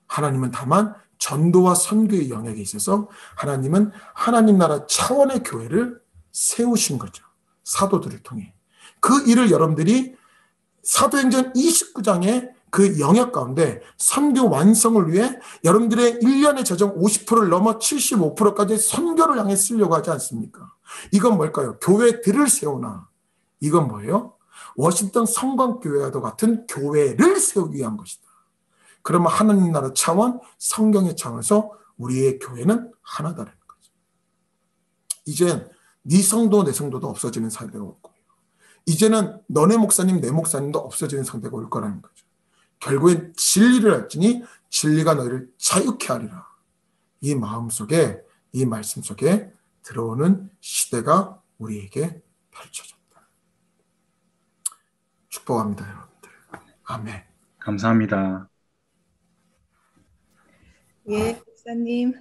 하나님은 다만 전도와 선교의 영역에 있어서 하나님은 하나님 나라 차원의 교회를 세우신 거죠. 사도들을 통해. 그 일을 여러분들이 사도행전 29장에 그 영역 가운데 선교 완성을 위해 여러분들의 1년의 재정 50%를 넘어 75%까지 선교를 향해 쓰려고 하지 않습니까? 이건 뭘까요? 교회들을 세우나. 이건 뭐예요? 워싱턴 성광교회와도 같은 교회를 세우기 위한 것이다. 그러면 하나님 나라 차원, 성경의 차원에서 우리의 교회는 하나다라는 거죠. 이젠 네 성도 내 성도도 없어지는 사회가 올 거예요. 이제는 너네 목사님 내 목사님도 없어지는 상태가 올 거라는 거죠. 결국엔 진리를 알지니 진리가 너희를 자유케 하리라. 이 마음 속에, 이 말씀 속에 들어오는 시대가 우리에게 펼쳐졌다. 축복합니다, 여러분들. 아멘. 감사합니다. 예, 목사님.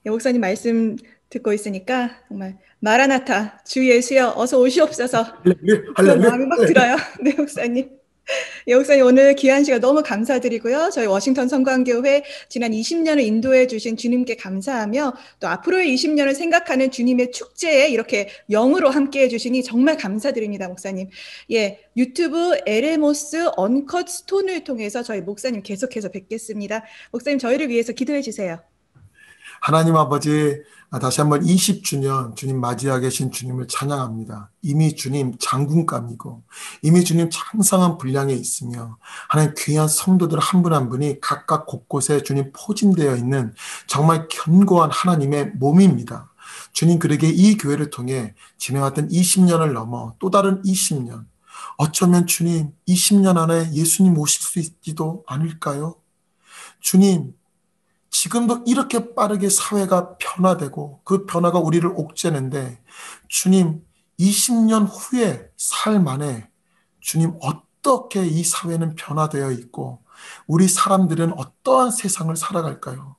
예, 목사님 말씀 듣고 있으니까 정말 마라나타, 주 예수여 어서 오시옵소서. 그런 마음이 막 들어요. 네, 목사님. 예, 목사님 오늘 귀한 시간 너무 감사드리고요. 저희 워싱턴 성광교회 지난 20년을 인도해 주신 주님께 감사하며 또 앞으로의 20년을 생각하는 주님의 축제에 이렇게 영으로 함께해 주시니 정말 감사드립니다, 목사님. 예, 유튜브 에레모스 언컷 스톤을 통해서 저희 목사님 계속해서 뵙겠습니다. 목사님 저희를 위해서 기도해 주세요. 하나님 아버지, 다시 한번 20주년 주님 맞이하게 계신 주님을 찬양합니다. 이미 주님 장군감이고 이미 주님 장성한 분량에 있으며 하나님 귀한 성도들 한 분 한 분이 각각 곳곳에 주님 포진되어 있는 정말 견고한 하나님의 몸입니다. 주님, 그러게 이 교회를 통해 지내왔던 20년을 넘어 또 다른 20년, 어쩌면 주님 20년 안에 예수님 오실 수 있지도 않을까요? 주님, 지금도 이렇게 빠르게 사회가 변화되고 그 변화가 우리를 옥죄는데 주님 20년 후에 삶 안에 주님 어떻게 이 사회는 변화되어 있고 우리 사람들은 어떠한 세상을 살아갈까요?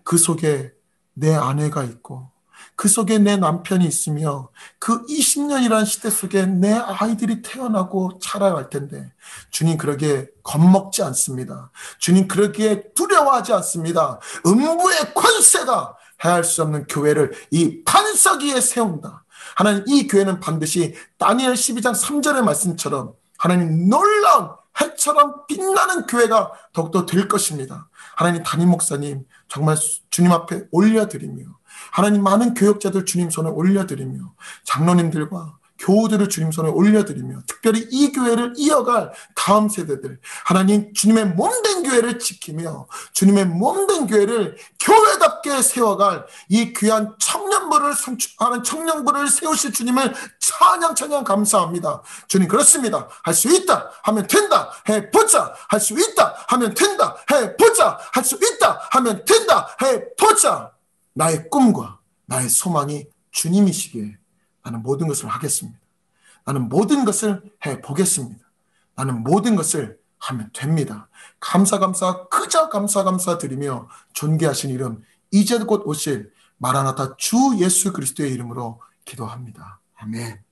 그 속에 내 아내가 있고 그 속에 내 남편이 있으며 그 20년이라는 시대 속에 내 아이들이 태어나고 자라갈 텐데 주님 그러기에 겁먹지 않습니다. 주님 그러기에 두려워하지 않습니다. 음부의 권세가 해할 수 없는 교회를 이 반석 위에 세운다. 하나님 이 교회는 반드시 다니엘 12장 3절의 말씀처럼 하나님 놀라운 해처럼 빛나는 교회가 더욱더 될 것입니다. 하나님 담임 목사님 정말 주님 앞에 올려드리며, 하나님 많은 교역자들 주님 손에 올려드리며, 장로님들과 교우들을 주님 손에 올려드리며, 특별히 이 교회를 이어갈 다음 세대들, 하나님 주님의 몸된 교회를 지키며 주님의 몸된 교회를 교회답게 세워갈 이 귀한 청년부를 선출하는 청년부를 세우실 주님을 찬양 감사합니다. 주님, 그렇습니다. 할 수 있다 하면 된다 해보자. 할 수 있다 하면 된다 해보자. 할 수 있다 하면 된다 해보자. 나의 꿈과 나의 소망이 주님이시기에 나는 모든 것을 하겠습니다. 나는 모든 것을 해보겠습니다. 나는 모든 것을 하면 됩니다. 감사 그저 감사 드리며 존귀하신 이름, 이제 곧 오실 마라나타 주 예수 그리스도의 이름으로 기도합니다. 아멘.